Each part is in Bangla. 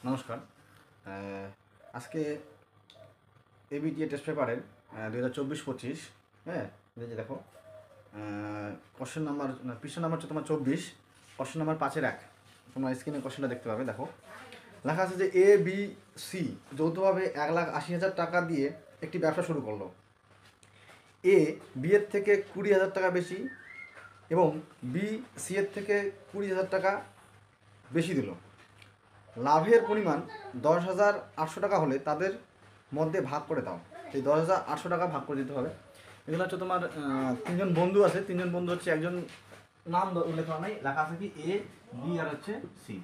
নমস্কার। আজকে এবিটিএ টেস্ট পেপারের 2024-25, হ্যাঁ, এই যে দেখো, কোশ্চেন নাম্বার পৃষ্ঠা নাম্বার হচ্ছে তোমার 24, কোশ্চেন নাম্বার 5-1। তোমরা স্ক্রিনে কোশ্চেনটা দেখতে পাবে। দেখো লেখা আছে যে এ বি সি যৌথভাবে 1,80,000 টাকা দিয়ে একটি ব্যবসা শুরু করলো। এ বি এর থেকে 20,000 টাকা বেশি এবং বি সি এর থেকে 20,000 টাকা বেশি দিল। লাভের পরিমাণ 10,800 টাকা হলে তাদের মধ্যে ভাগ করে দাও। এই 10,800 টাকা ভাগ করে দিতে হবে। এগুলো হচ্ছে তোমার তিনজন বন্ধু আছে। তিনজন বন্ধু হচ্ছে, একজন নাম উল্লেখ করা নাই, লেখা আছে কি এ বি আর হচ্ছে সি।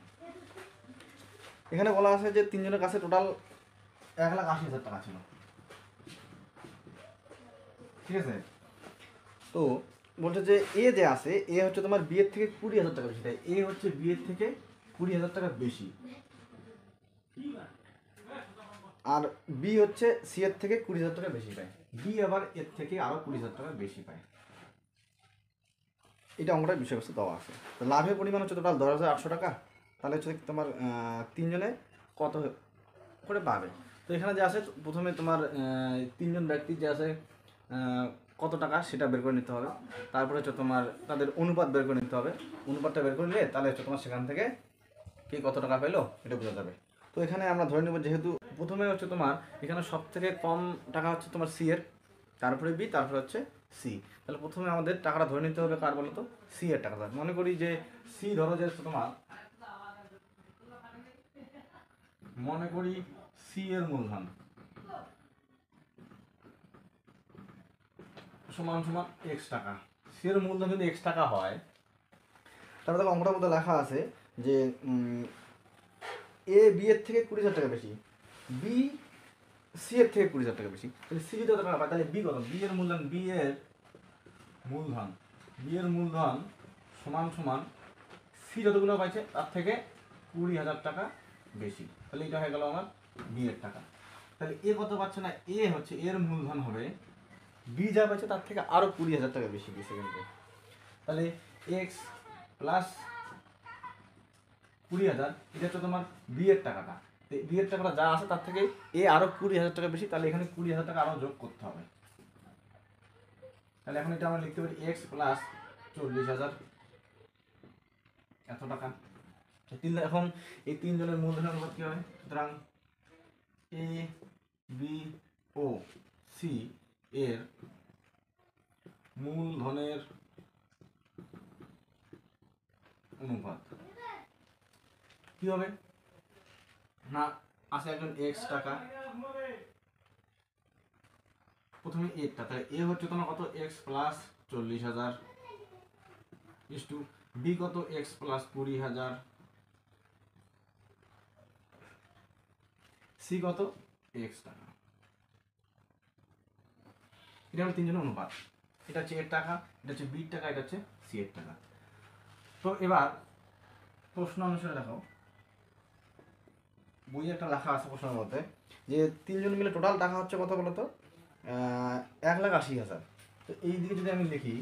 এখানে বলা আছে যে তিনজনের কাছে টোটাল 1,80,000 টাকা ছিল। ঠিক আছে, তো বলছে যে এ যে আছে, এ হচ্ছে তোমার বি এর থেকে 20,000 টাকা বেশি। তাই এ হচ্ছে বি এর থেকে 20,000 টাকা বেশি, আর বি হচ্ছে সি এর থেকে 20,000 টাকা বেশি পায়। বি আবার এর থেকে আরও 20,000 টাকা বেশি পায়। এটা অঙ্কটার বিষয়বস্তু দেওয়া আছে। তো লাভের পরিমাণ হচ্ছে টোটাল 10,800 টাকা। তাহলে হচ্ছে তোমার তিনজনে কত করে পাবে। তো এখানে যে আছে, প্রথমে তোমার তিনজন ব্যক্তি যে আছে কত টাকা সেটা বের করে নিতে হবে। তারপরে হচ্ছে তোমার তাদের অনুপাত বের করে নিতে হবে। অনুপাতটা বের করে নিলে তাহলে হচ্ছে তোমার সেখান থেকে কে কত টাকা পেলো এটা বোঝা যাবে। তো এখানে আমরা ধরে নেব, যেহেতু প্রথমে হচ্ছে তোমার এখানে সব থেকে কম টাকা হচ্ছে তোমার সি এর, তারপরে বি, তারপরে হচ্ছে সি। তাহলে প্রথমে আমাদের টাকাটা ধরে নিতে হবে কার বলো তো, সি এর টাকাটা। মনে করি যে সি, ধরো যে তোমার মনে করি সি এর মূলধন সমান সমান এক্স টাকা। সি এর মূলধন যদি এক্স টাকা হয়, তাহলে দেখো অঙ্কটার মধ্যে লেখা আছে যে এ বি এর থেকে 20,000 টাকা বেশি, বি সি এর থেকে 20,000 টাকা বেশি। তাহলে সি যদি টাকা পায়, তাহলে বি কত? বি এর মূলধন, বি এর মূলধন সমান সমান সি যতগুলো পাইছে তার থেকে 20,000 টাকা বেশি। তাহলে এটা হয়ে গেল আমার বি এর টাকা। তাহলে এ কত পাচ্ছে না, এ হচ্ছে এর মূলধন হবে বি যা পাচ্ছে তার থেকে আরো 20,000 টাকা বেশি দিয়েছে কিন্তু। তাহলে এক্স প্লাস 20,000, এটা হচ্ছে তোমার বি এর টাকাটা। বি এর টাকাটা যা আছে তার থেকে এ আরো 20,000 টাকা বেশি। তাহলে এখানে 20,000 টাকা আরো যোগ করতে হবে। তাহলে এখন এটা আমরা লিখতে পারি এক্স প্লাস 40,000 এত টাকা। এখন এই তিনজনের মূলধনের অনুপাত কি হবে? সুতরাং এ বি ও সি এর মূলধনের অনুপাত কি হবে না, আছে একজন এক্স টাকা, প্রথমে এরটা, তাহলে এ হচ্ছে তোমার কত, x plus 40,000 is to B কত, এক্স প্লাস 20,000, সি কত, এক্স টাকা। এটা হলো তিনজনের অনুপাত। এটা হচ্ছে এর টাকা, এটা হচ্ছে বির টাকা, এটা হচ্ছে সি এর টাকা। তো এবার প্রশ্ন অনুসারে দেখো, বইয়ে একটা লেখা আছে প্রশ্নের মধ্যে যে তিনজন মিলে টোটাল টাকা হচ্ছে কত বলতো, 1,80,000। তো এই দিকে যদি আমি লিখি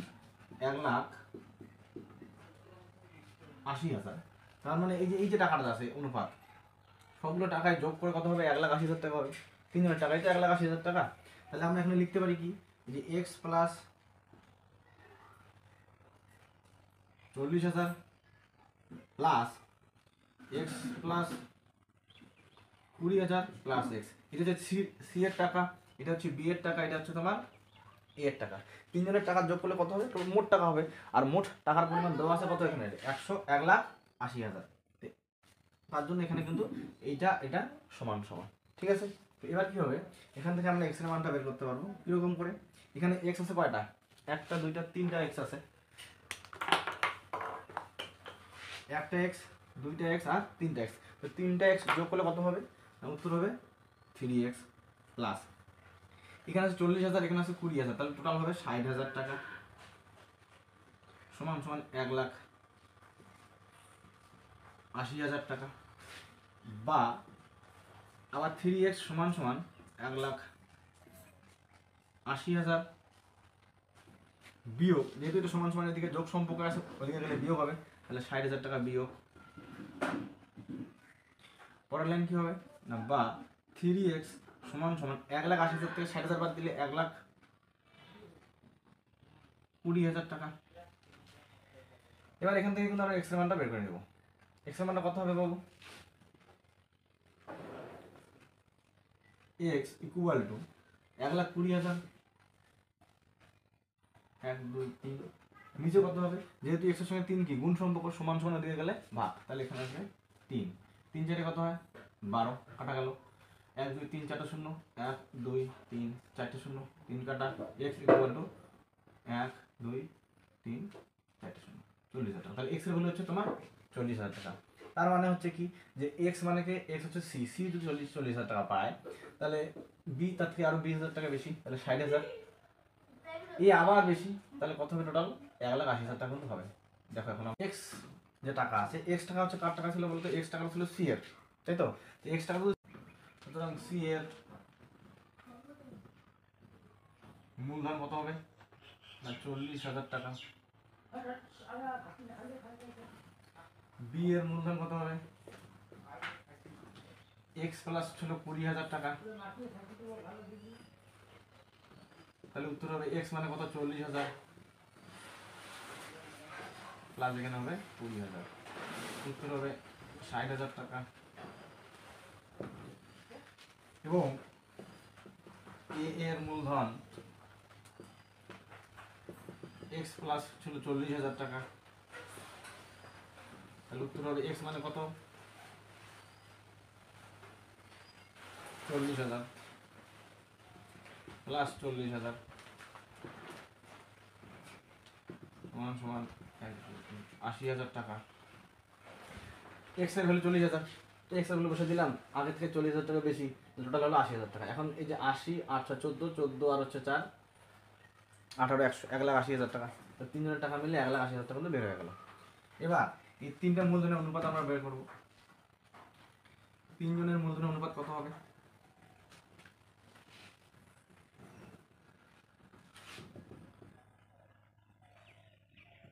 1,80,000, তার মানে এই যে টাকাটা আছে অনুপাত, সবগুলো টাকায় যোগ করে কত হবে, 1,80,000 টাকা হবে। তিনজনের টাকাই তো 1,80,000 টাকা। তাহলে আমরা এখানে লিখতে পারি কি, যে x plus 40,000 plus x plus 20,000 plus x. এটা হচ্ছে সি এর টাকা, এটা হচ্ছে বি এর টাকা, এটা হচ্ছে তোমার এ এর টাকা। তিনজনের টাকা যোগ করলে কত হবে, মোট টাকা হবে। আর মোট টাকার পরিমাণ দেওয়া আছে কত এখানে, 1,80,000। তার জন্য এখানে কিন্তু এটা সমান সমান। ঠিক আছে, তো এবার কি হবে, এখান থেকে আমরা এক্স এর মানটা বের করতে পারবো কিরকম করে। এখানে এক্স আছে কয়টা, একটা দুইটা তিনটা এক্স আছে, একটা এক্স, দুইটা এক্স আর তিনটা এক্স। তো তিনটা এক্স যোগ করলে কত হবে, উত্তর হবে 3x প্লাস, এখানে আছে 40,000, এখানে আছে 20,000, তাহলে টোটাল হবে 60,000 টাকা সমান সমান 1,80,000 টাকা। বা আবার 3x সমান সমান 1,80,000 বিয়োগ, যেহেতু এটা সমান সমান এদিকে যোগ সম্পর্ক আছে ওদিকে গেলে বিয়োগ হবে, তাহলে 60,000 টাকা বিয়োগ। পরের লাইন কী হবে না, বা 3x সমান সমান 1,80,000 থেকে 60,000 বাদ দিলে 1,20,000 টাকা। এবার এখান থেকে কিন্তু আমরা এক্স এর মানটা বের করে নেব। এক্স এর মানটা কত হবে বাবু? এক্স ইকুয়াল টু 1,20,000, 1 2 3, নিচে কত হবে? যেহেতু এক্স এর সঙ্গে 3 কি গুণ সম্পর্ক, সমান সমান দিয়ে গেলে ভাগ, তাহলে এখানে আসবে 3, 3 4 কত হয় 12, কাটা গেল 1 2 3 4 শূন্য, 1 2 3 4 শূন্য, 3 কাটা, এক্স ইকুয়াল টু 1 2 3 4 শূন্য, 40,000 টাকা। তাহলে এক্স এর ভ্যালু হচ্ছে তোমার 40,000 টাকা। তার মানে হচ্ছে কি যে এক্স মানে কি, এক্স হচ্ছে সি, সি যদি 40,000 টাকা পায়, তাহলে বি তার থেকে আরো 20,000 টাকা বেশি, তাহলে 60,000, এ আবার বেশি, তাহলে কত হবে টোটাল? 1,80,000 টাকা কিন্তু হবে। দেখো এখন এক্স যে টাকা আছে, এক্স টাকা হচ্ছে কার টাকা ছিল বলতো? এক্স টাকা ছিল সি এর, তাই তো? এক্স টাকা, সুতরাং সি এর মূলধন কত হবে না 40,000 টাকা। বি এর মূলধন কত হবে? এক্স প্লাস ছিল 20,000 টাকা, তাহলে উত্তর হবে এক্স মানে কত 40,000 প্লাস এখানে হবে 20,000, উত্তর হবে 60,000 টাকা। এবং এ এর মূলধন এক্স প্লাস ছিল 40,000 টাকা, তাহলে উত্তর হবে এক্স মানে কত 40,000 প্লাস 40,000 সমান সমান 80,000 টাকা। এক্স এর ভ্যালু 40,000, তো এক্স এর ভ্যালু বসে দিলাম, আগে থেকে 40,000 টাকা বেশি, টোটাল হলো 80,000 টাকা। এখন এই যে 80 8 14 14 আর হচ্ছে 4 18 1,80,000 টাকা, তো তিনজনের টাকা মিলে 1,80,000 টাকা কিন্তু বের হয়ে গেল। এবার এই তিনটা মূলধনের অনুপাত আমরা বের করব। তিনজনের মূলধনের অনুপাত কত হবে?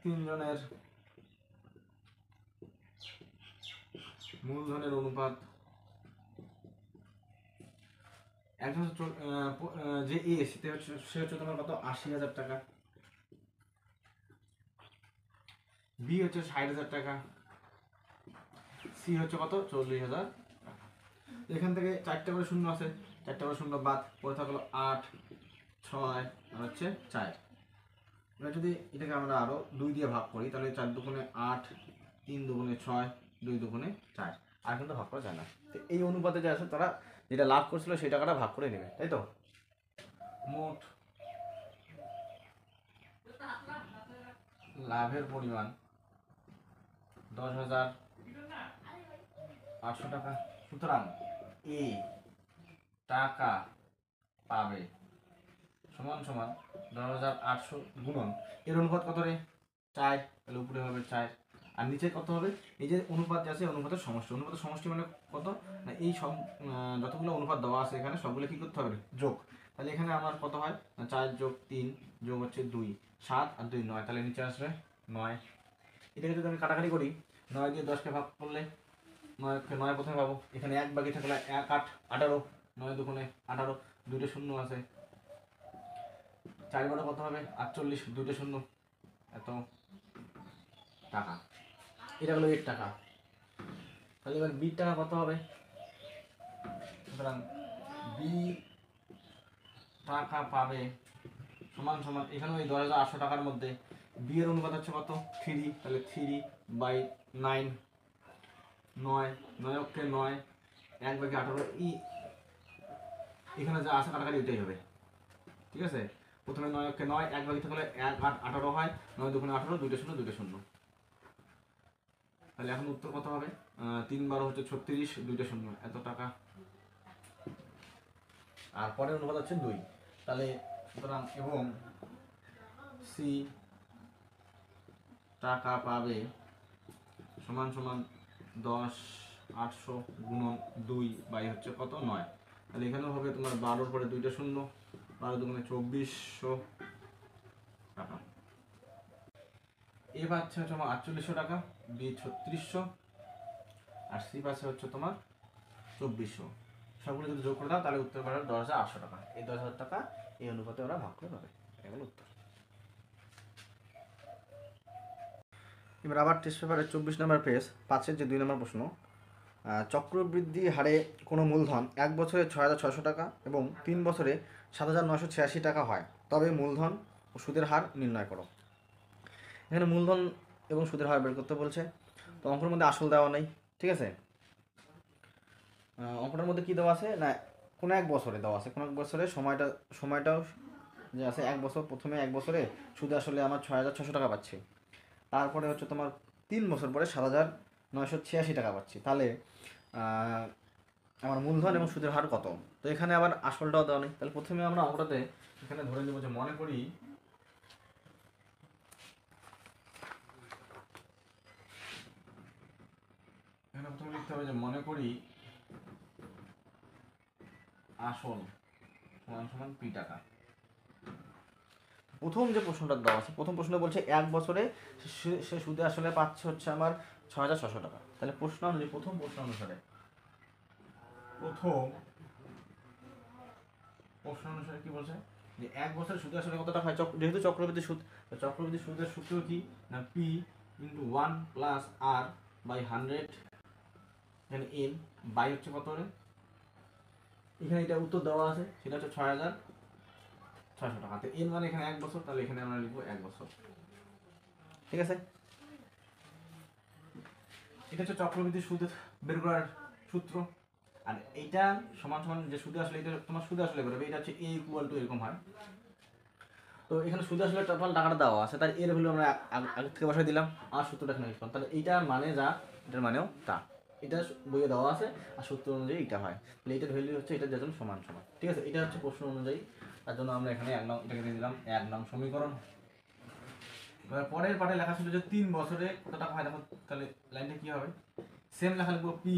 তিনজনের মূলধনের অনুপাত, একজন যে এ সে হচ্ছে তোমার কত 80,000 টাকা, বি হচ্ছে 60,000 টাকা, সি হচ্ছে কত 40,000। এখান থেকে 4টে করে শূন্য আছে, 4টে করে শূন্য বাদ, পড়ে থাকলো 8 6 আর হচ্ছে 4। এবার যদি এটাকে আমরা আরো 2 দিয়ে ভাগ করি, তাহলে 4 দুগুণে 8, 3 দুগুণে 6, 2 দুগুণে 4, আর কিন্তু ভাগ করা যায় না। তো এই অনুপাতে যে আছে তারা যেটা লাভ করছিল সেই টাকাটা ভাগ করে নেবে, তাই তো? মোট লাভের পরিমাণ 10,800 টাকা। সুতরাং এ টাকা পাবে সমান সমান 10,800 গুণন এর অনুপাত কত রে 4, তাহলে উপরে হবে 4 আর নিচে কত হবে? এই যে অনুপাত আছে অনুপাতের সমষ্টি, অনুপাতের সমষ্টি মানে কত না এই সব যতগুলো অনুপাত দেওয়া আছে এখানে সবগুলো কি করতে হবে যোগ। তাহলে এখানে আমার কত হয় না 4 যোগ 3 যোগ হচ্ছে 2 7 আর 2 9, তাহলে নিচে আসবে 9। এটাকে যদি আমি কাটাকাটি করি 9 দিয়ে 10কে ভাগ করলে 9 প্রথমে পাবো, এখানে 1 বাকি থাকলে 1 8 18, 9 দুগুণে 18, 2টে শূন্য আছে, 4 কত হবে 48, 2টে শূন্য, এত টাকা। এটা হলো 1 টাকা। তাহলে এবার বি টাকা কত হবে? সুতরাং বি টাকা পাবে সমান সমান, এখানেও এই 10,800 টাকার মধ্যে বি এর অনুপাত হচ্ছে কত 3, তাহলে 3/9, 9 9 অক্ষে 9, 1 ভাগে 18, এখানে যা আছে কাটাকাটি ওইটাই হবে, ঠিক আছে? প্রথমে 9 অক্ষে 9, 1 ভাগে থাকলে 1 8 18 হয়, 9 দুগুণে 18, 2টে শূন্য 2টে শূন্য, তাহলে এখন উত্তর কত হবে 3 12 হচ্ছে 36, 2টে শূন্য, এত টাকা। আর পরের অনুপাত হচ্ছে 2, তাহলে সুতরাং এবং সি টাকা পাবে সমান সমান 10,800 গুণন 2 বাই হচ্ছে কত 9, তাহলে এখানেও হবে তোমার 12 পরে 2টে শূন্য, 12 দুগুণে 2400 টাকা। এ পাচ্ছে তোমার 4800 টাকা, বি 3600 আর সি পাচ্ছে হচ্ছে তোমার 2400, সবগুলো যদি যোগ করে দাও তাহলে উত্তর পাবে 10,800 টাকা। এই 10,000 টাকা এই অনুপাতে ওরা ভাগ করে পাবে, এটা হলো উত্তর। এবার আবার টেস্ট পেপারের 24 নম্বর পেজ 5-এর যে 2 নম্বর প্রশ্ন, চক্রবৃদ্ধি হারে কোনো মূলধন 1 বছরে 6,600 টাকা এবং 3 বছরে 7,986 টাকা হয়, তবে মূলধন ও সুদের হার নির্ণয় করো। এখানে মূলধন এবং সুদের হার বের করতে বলছে। তো অঙ্কের মধ্যে আসল দেওয়া নেই, ঠিক আছে। অঙ্কটার মধ্যে কী দেওয়া আছে না, কোনো এক বছরে দেওয়া আছে, কোনো এক বছরে সময়টাও যে আছে 1 বছর, প্রথমে 1 বছরে সুদে আসলে আমার 6,600 টাকা পাচ্ছি, তারপরে হচ্ছে তোমার 3 বছর পরে 7,986 টাকা পাচ্ছি, তাহলে আমার মূলধন এবং সুদের হার কত। তো এখানে আবার আসলটাও দেওয়া নেই, তাহলে প্রথমে আমরা অঙ্কটাতে এখানে ধরে নেব যে মনে করি এখানে প্রথমে লিখতে হবে যে মনে করি আসল সমান সমান পি টাকা। প্রথম যে প্রশ্নটা দেওয়া আছে, প্রথম প্রশ্ন বলছে 1 বছরে সে সুদে আসলে পাচ্ছে হচ্ছে আমার 6,600 টাকা। তাহলে প্রশ্ন অনুযায়ী, প্রথম প্রশ্ন অনুসারে কি বলছে যে 1 বছর সুদে আসলে কত টাকা হয়, যেহেতু চক্রবৃদ্ধি সুদ, তো চক্রবৃদ্ধি সুদের সূত্র কি না P into 1 plus R by 100, এখানে এন বাই হচ্ছে কত রে, এখানে এটা উত্তর দেওয়া আছে, সেটা হচ্ছে 6,600 টাকা। তো এন মানে এখানে 1 বছর, তাহলে এখানে আমরা লিখবো 1 বছর, ঠিক আছে। এটা হচ্ছে চক্রবৃদ্ধি সুদ বের করার সূত্র। আর এইটা সমান সমান যে সুদে আসলে, এটা তোমার সুদে আসলে বেরোবে, এটা হচ্ছে এ ইকুয়াল টু এরকম হয়। তো এখানে সুদে আসলে টোটাল টাকাটা দেওয়া আছে, তার এর ভ্যালু আমরা আগে থেকে বসাই দিলাম, আর সূত্রটা এখানে লিখলাম। তাহলে এইটার মানে যা, এটার মানেও তা, এটা বইয়ে দেওয়া আছে আর সূত্র অনুযায়ী এটা হয়। তাহলে এটার ভ্যালু হচ্ছে এটার যেন সমান সমান, ঠিক আছে। এটা হচ্ছে প্রশ্ন অনুযায়ী, তার জন্য আমরা এখানে 1 নং এটাকে দিয়ে দিলাম 1 নং সমীকরণ। এবার পরের পাঠে লেখা ছিল যে 3 বছরে কত টাকা হয়, দেখো তাহলে লাইনটা কি হবে, সেম লেখা লিখবো পি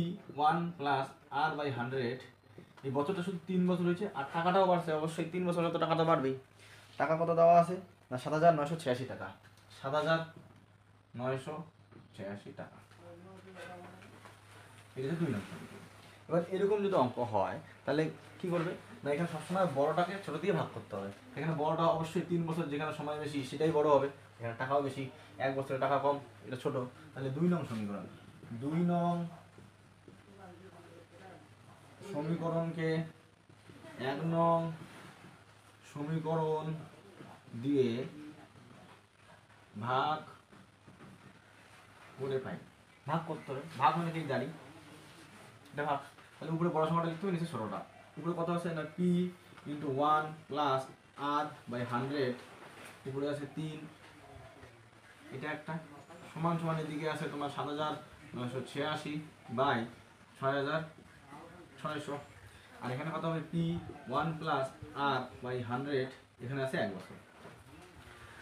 1 প্লাস আর বাই 100। এই বছরটা শুধু 3 বছর হয়েছে আর টাকাটাও বাড়ছে, অবশ্যই 3 বছরে তো টাকাটা বাড়বেই। টাকা কত দেওয়া আছে না, 7,986 টাকা, 7,986 টাকা। এটা হচ্ছে 2 নম্বর সমীকরণ। এবার এরকম যদি অঙ্ক হয় তাহলে কি করবে না, এখানে সবসময় বড়টাকে ছোট দিয়ে ভাগ করতে হবে। এখানে বড়টা অবশ্যই 3 বছর, যেখানে সময় বেশি সেটাই বড় হবে, এখানে টাকাও বেশি, 1 বছরে টাকা কম, এটা ছোট। তাহলে 2 নং সমীকরণ, 2 নং সমীকরণকে 1 নং সমীকরণ দিয়ে ভাগ করে পাই। ভাগ করতে হবে, ভাগ মানে কি জানি, এটা ভাগ। তাহলে উপরে বড় সংখ্যাটা লিখতে হবে, নিচে ছোটটা। উপরে কত আছে না P into 1 plus R by 100, উপরে আছে 3, এটা একটা সমান সমান, এদিকে আছে তোমার 7,986 বাই 6,600, আর এখানে কত হবে পি 1 প্লাস আর বাই 100, এখানে আছে 1 বছর।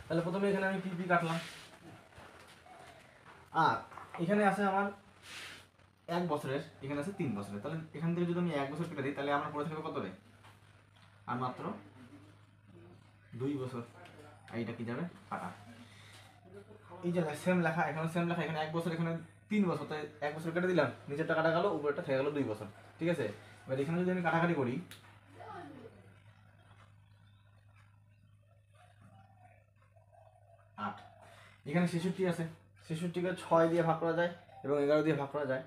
তাহলে প্রথমে এখানে আমি পি কাটলাম, আর এখানে আছে আমার 1 বছরের, এখানে আছে 3 বছরের। তাহলে এখান থেকে যদি আমি 1 বছর কেটে দিই তাহলে আমার পড়ে থাকবে কত রে, আর মাত্র 2 বছর। আর এটা কি যাবে কাটা, এই যে সেম লেখা, এখানে সেম লেখা, এখানে 1 বছর, এখানে 3 বছর, তাই 1 বছর কেটে দিলাম, নিচেরটা কাটা গেল, উপরেরটা থেকে গেল 2 বছর, ঠিক আছে। এবার এখানে যদি আমি কাটাকাটি করি, 8, এখানে 66 আছে, 66কে 6 দিয়ে ভাগ করা যায় এবং 11 দিয়ে ভাগ করা যায়।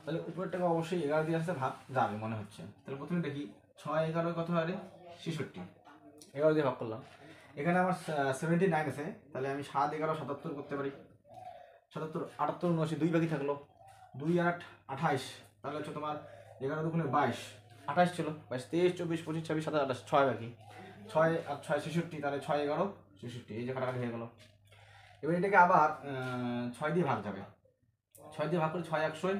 তাহলে উপরের টাকা অবশ্যই 11 দিয়ে আসতে ভাগ যাবে মনে হচ্ছে। তাহলে প্রথমে দেখি 6 11 কত হয় রে, 66, 11 দিয়ে ভাগ করলাম। এখানে আমার 79 আছে, তাহলে আমি 7 11 77 করতে পারি, 77 78 79, 2 বাকি থাকলো, 2 8 28, তাহলে হচ্ছে তোমার 11 দুগুণে 22, 28 ছিল, 22 23 24 25 26 27 28, 6 বাকি, 6 আর 6 66, তাহলে 6 11 66, এই যে কাটাকাটি হয়ে গেল। এবার এটাকে আবার 6 দিয়ে ভাগ যাবে, 6 দিয়ে ভাগ করলে 6 100,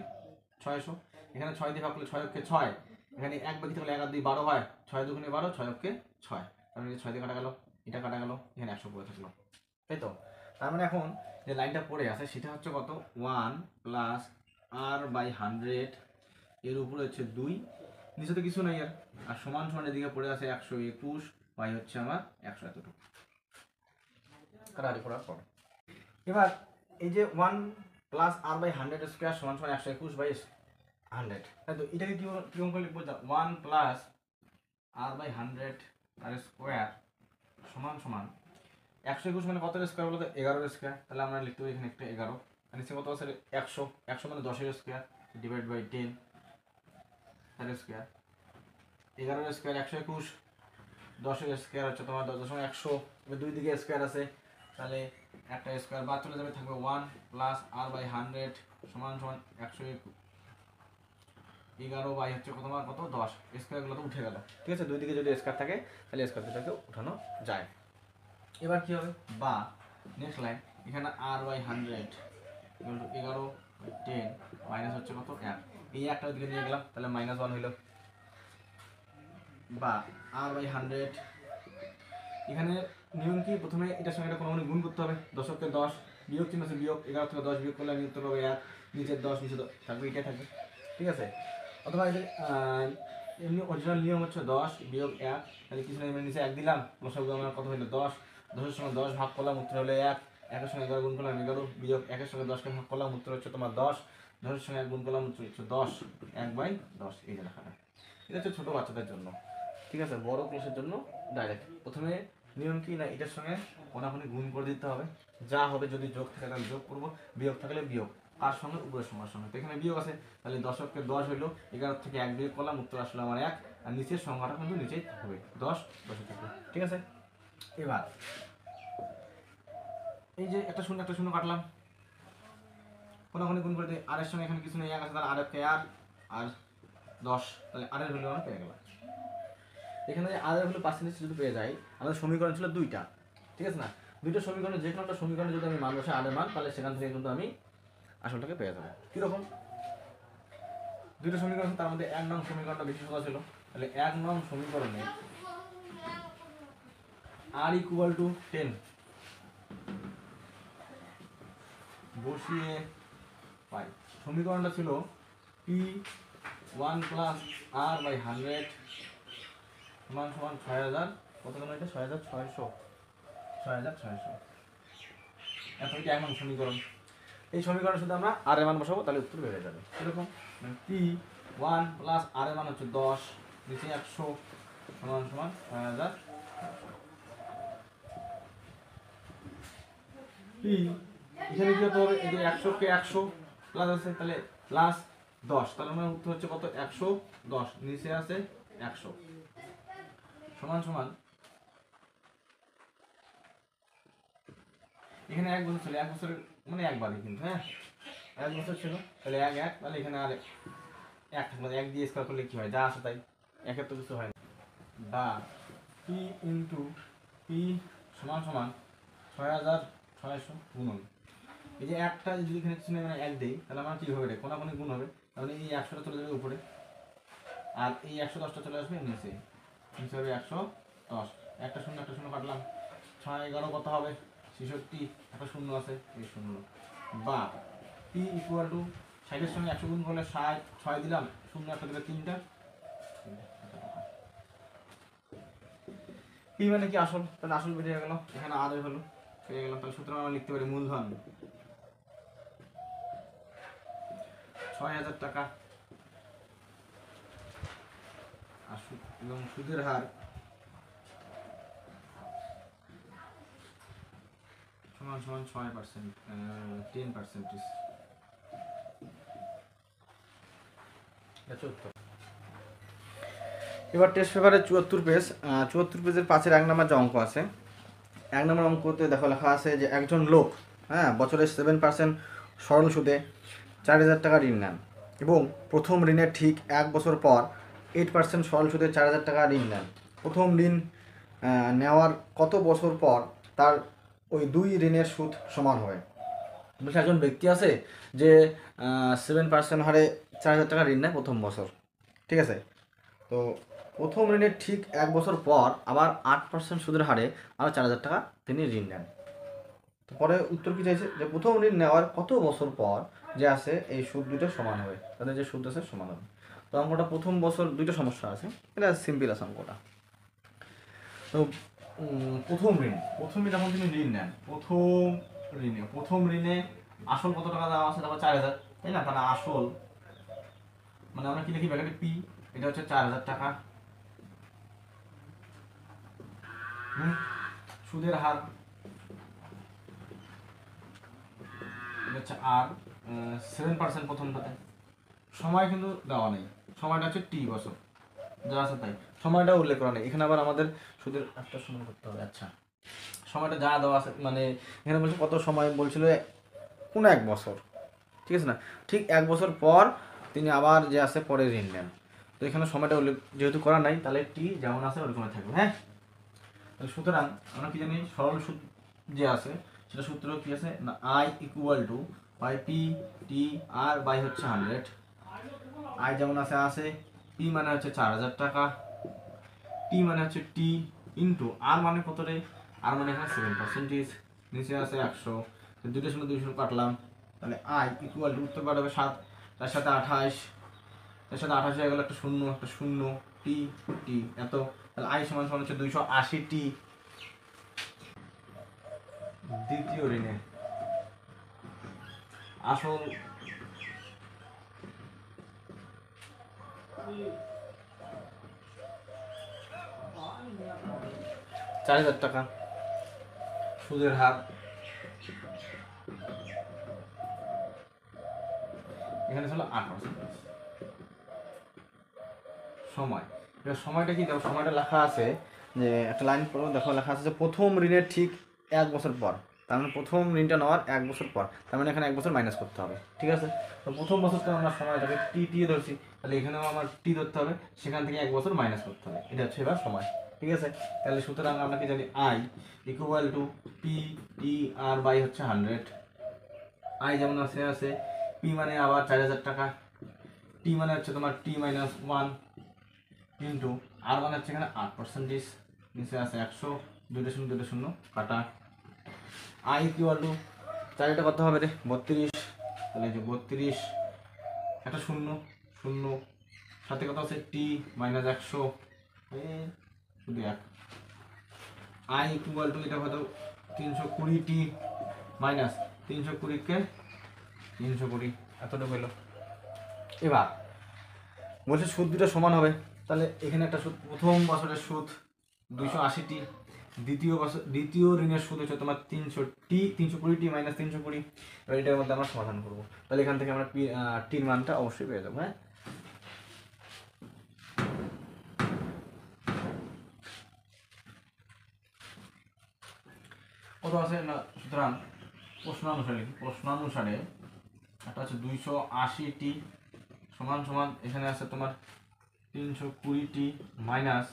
600, এখানে 6 দিয়ে ভাগ করলে 6 অক্ষে 6, এখানে 1 বাকি থাকলে 1 আর 2 12 হয়, 6 দুগুণে 12, 6 অক্ষে 6, তাহলে 6 দিয়ে কাটা গেল, এটা কাটা গেল, এখানে 100 পড়ে থাকলো, তাই তো। তার মানে এখন যে লাইনটা পড়ে আছে সেটা হচ্ছে কত, 1 প্লাস আর বাই 100, এর উপরে হচ্ছে 2, নিচে তো কিছু নাই আর সমান সমান এদিকে পড়ে আছে 121, বাই হচ্ছে আমার 100 এতটুকু, কাটাকাটি করার পর এবার এই যে 1 প্লাস আর বাই 100 স্কোয়ার সমান সমান 121 বাই 100, তাই তো এটাকে কিরকম করে লিখবো? 1 plus R by 100 R square সমান সমান 121 মানে কত স্কোয়ার বলো তো? 11 স্কোয়ার। তাহলে আমরা লিখতে পারি এখানে একটা 11, আর নিচে কত আছে? 100। 100 মানে 10 স্কোয়ার ডিভাইড বাই 10 তার স্কোয়ার। 11 স্কোয়ার 121, 10 স্কোয়ার হচ্ছে তোমার 10.100। এবার দুই দিকে স্কোয়ার আছে, তাহলে একটা স্কোয়ার বাদ চলে যাবে, থাকবে 1 প্লাস আর বাই 100 সমান সমান 111 বাই হচ্ছে তোমার কত? 10। স্কোয়ারগুলো তো উঠে গেল, ঠিক আছে? দুই দিকে যদি স্কোয়ার থাকে তাহলে স্কোয়ার দুটাকে উঠানো যায়। এবার কি হবে? বা নেক্সট লাইন, এখানে আর বাই 100 11 10 মাইনাস হচ্ছে কত? 1। এই একটা দিকে নিয়ে গেলাম, তাহলে -1 হইল। বা আর বাই 100, এখানে নিয়ম কি? প্রথমে এটার সঙ্গে এটা কোনো গুণ করতে হবে। 10কে 10 বিয়োগ চিহ্ন আছে, বিয়োগ 11 থেকে 10 বিয়োগ করলে আমি উত্তর পাবো 1। নিচের 10 নিচে থাকবে, এটাই থাকবে, ঠিক আছে? অথবা এদের এমনি অরিজিনাল নিয়ম হচ্ছে 10 বিয়োগ 1, তাহলে কিছু না, নিচে 1 দিলাম, লসাগু আমার কত হলো? 10। 10-এর সঙ্গে 10 ভাগ করলাম, উত্তর হলো 1। 1-এর সঙ্গে 11 গুণ করলাম 11, বিয়োগ 1-এর সঙ্গে 10কে ভাগ করলাম, উত্তর হচ্ছে তোমার 10। 10-এর সঙ্গে 1 গুণ করলাম, উত্তর হচ্ছে 10। 1/10 এই যে লেখাটা। এটা হচ্ছে ছোটো বাচ্চাদের জন্য, ঠিক আছে? বড় ক্লাসের জন্য ডাইরেক্ট প্রথমে নিয়ম কি না, এটার সঙ্গে কোনাকুনি গুণ করে দিতে হবে। যা হবে, যদি যোগ থাকে তাহলে যোগ করবো, বিয়োগ থাকলে বিয়োগ। কার সঙ্গে? উপরের সংখ্যার সঙ্গে। তো এখানে বিয়োগ আছে, তাহলে 10কে 10 হইলো, 11 থেকে 1 বিয়োগ করলাম, উত্তর আসলে আমার 1। আর নিচের সংখ্যাটা কিন্তু নিচেই থাকবে, 10 10 থাকবে, ঠিক আছে? এবার এই যে একটা শূন্য একটা শূন্য কাটলাম, কোনাকুনি গুণ করে দিই। আর এর সঙ্গে এখানে কিছু নেই, 1 আছে, তাহলে আর কে আর 10, তাহলে আর এর ভ্যালু আমরা পেয়ে গেলাম। এখানে আর এর ভ্যালু পার্সেন্টেজ যদি পেয়ে যাই, আমাদের সমীকরণ ছিল দুইটা, ঠিক আছে না? দুইটা সমীকরণে যে কোনো একটা সমীকরণে যদি আমি মান বসাই আর এর মান, তাহলে সেখান থেকে কিন্তু আমি আসলটাকে পেয়ে যাবো। কিরকম? দুইটা সমীকরণ, তার মধ্যে 1 নং সমীকরণটা বেশি সোজা ছিল, তাহলে 1 নং সমীকরণে আর ইকুয়াল টু 10 বসিয়ে পাই। সমীকরণটা ছিল পি 1 প্লাস আর বাই 100 সমান সমান 6000, কত কেন এটা? 6600, 6600। এখন এটা 1 নং সমীকরণ। এই সমীকরণে শুধু আমরা আর এর মান বসাবো, তাহলে উত্তর বেড়ে যাবে। এরকম পি 1 প্লাস আর এর মান হচ্ছে 10, নিচে 100 সমান সমান 6000। পি এখানে কি হতে হবে? এই যে 100কে 100 প্লাস আছে, তাহলে প্লাস 10, তাহলে আমার উত্তর হচ্ছে কত? 110, নিচে আছে 100 সমান সমান, এখানে 1 বছর ছিল, 1 বছরের মানে একবারই কিন্তু, হ্যাঁ 1 বছর ছিল, তাহলে 1 1, তাহলে এখানে আর 1 থাকবে, 1 দিয়ে স্কোয়ার করলে কি হয়? যা আছে তাই, 1-এর তো কিছু হয় না। বা পি ইন্টু পি সমান সমান 6600 গুণন, এই যে একটা যদি এখানে চিহ্ন মানে 1 দেই, তাহলে আমার কি হবে? কোনাকুনি গুণ হবে, তাহলে এই 100টা চলে যাবে উপরে, আর এই 110টা চলে আসবে নিচে, নিচে হবে 110। একটা শূন্য একটা শূন্য কাটলাম, 6 11 কত হবে? 66, একটা শূন্য আছে, এই শূন্য। বা পি ইকুয়াল টু 60-এর সঙ্গে 100 গুণ করলে 60, 6 দিলাম, শূন্য একটা দিলে 3টা। পি মানে কি? আসল, তাহলে আসল বেরিয়ে গেল, এখানে আর এর হলো পেয়ে গেলাম, তাহলে সুতরাং আমরা লিখতে পারি মূলধন 6000 টাকা, আর এবং সুদের হার সমান সমান 6%, 10%। এবার টেস্ট পেপারে 74 পেজ, 74 পেজের 5-এর 1 নম্বর যে অঙ্ক আছে, 1 নম্বর অঙ্কতে দেখো লেখা আছে যে একজন লোক, হ্যাঁ, বছরে 7% সরল সুদে 4000 টাকা ঋণ নেন এবং প্রথম ঋণের ঠিক 1 বছর পর 8% সরল সুদে 4000 টাকা ঋণ নেন। প্রথম ঋণ নেওয়ার কত বছর পর তার ওই দুই ঋণের সুদ সমান হবে? বলছে একজন ব্যক্তি আছে যে 7% হারে 4000 টাকা ঋণ নেয় প্রথম বছর, ঠিক আছে? তো প্রথম ঋণের ঠিক 1 বছর পর আবার 8% সুদের হারে আরও 4000 টাকা তিনি ঋণ নেন। তো পরে উত্তর কি চাইছে? যে প্রথম ঋণ নেওয়ার কত বছর পর যে আছে এই সুদ দুটো সমান হবে, তাদের যে সুদ আছে সমান হবে। তো অঙ্কটা প্রথম বছর দুটো সমস্যা আছে, এটা সিম্পল আছে অঙ্কটা। তো প্রথম ঋণ যখন তিনি ঋণ নেন, প্রথম ঋণে আসল কত টাকা দেওয়া আছে? তারপর 4000, তাই না? তাহলে আসল মানে আমরা কি লিখি ব্র্যাকেটে পি, এটা হচ্ছে 4000 টাকা, সুদের হার এটা হচ্ছে আর 7% প্রথমটাতে। সময় কিন্তু দেওয়া নেই, সময়টা হচ্ছে টি বছর, যা আছে তাই, সময়টা উল্লেখ করা নেই এখানে। আবার আমাদের সুদের একটা সময় করতে হবে। আচ্ছা, সময়টা যা দেওয়া আছে, মানে এখানে বলছে কত সময়, বলছিল কোনো 1 বছর, ঠিক আছে না, ঠিক 1 বছর পর তিনি আবার যে আছে পরে ঋণ নেন। তো এখানে সময়টা উল্লেখ যেহেতু করা নাই, তাহলে টি যেমন আছে ওরকমই থাকবে। হ্যাঁ, সুতরাং আমরা কি জানি, সরল সুদ যে আছে সেটা সূত্র কি আছে না, I equal to by P T R by হচ্ছে 100। আই যেমন আছে আছে, পি মানে হচ্ছে 4000 টাকা, টি মানে হচ্ছে টি ইন্টু আর মানে কত রে, আর মানে এখানে 7%, নিচে আছে 100, দুটো শূন্য 2 শূন্য কাটলাম, তাহলে আই ইকুয়াল টু উত্তর পাঠাবে 7, তার সাথে 28, তার সাথে 28 হয়ে গেল একটা শূন্য টি টি এত, তাহলে আই সমান সমান হচ্ছে 280 টি। দ্বিতীয় ঋণে আসল 4000 টাকা, সুদের হার এখানে ছিল 8%। সময়, এবার সময়টা কি দেখো, সময়টা লেখা আছে যে একটা লাইন পড়ো, দেখো লেখা আছে যে প্রথম ঋণের ঠিক 1 বছর পর, তার মানে প্রথম ঋণটা নেওয়ার 1 বছর পর, তার মানে এখানে 1 বছর মাইনাস করতে হবে, ঠিক আছে। তো প্রথম বছরটা আমরা সময়টাকে টি টি ধরছি, তাহলে এখানেও আমার টি ধরতে হবে, সেখান থেকে 1 বছর মাইনাস করতে হবে, এটা হচ্ছে এবার সময়, ঠিক আছে। তাহলে সুতরাং আমরা কি জানি, I equal to P T R by হচ্ছে 100। আই যেমন আছে আছে, পি মানে আবার 4000 টাকা, টি মানে হচ্ছে তোমার টি মাইনাস 1 ইন্টু আর মানে হচ্ছে এখানে 8%, নিচে আছে 100, দুটো শূন্য কাটা। আই ইকুয়াল টু 4টা কত হবে রে, 32, তাহলে যে 32 একটা শূন্য শূন্য, সাথে কত আছে টি মাইনাস 100, শুধু 1। আই ইকুয়াল টু এটা কত 320 টি মাইনাস 320কে 320, এতটুকু হলো। এবার বলছে সুদ দুটো সমান হবে, তাহলে এখানে একটা সুদ, প্রথম বছরের সুদ 280 টি, দ্বিতীয় ঋণের সুদ হচ্ছে তোমার 300 টি, 320 টি মাইনাস 320। এবার এটার মধ্যে আমরা সমাধান করবো, তাহলে এখান থেকে আমরা টির মানটা অবশ্যই পেয়ে যাবো। হ্যাঁ, কত আছে না, সুতরাং প্রশ্নানুসারে একটা হচ্ছে 280 টি সমান সমান, এখানে আছে তোমার 320 টি মাইনাস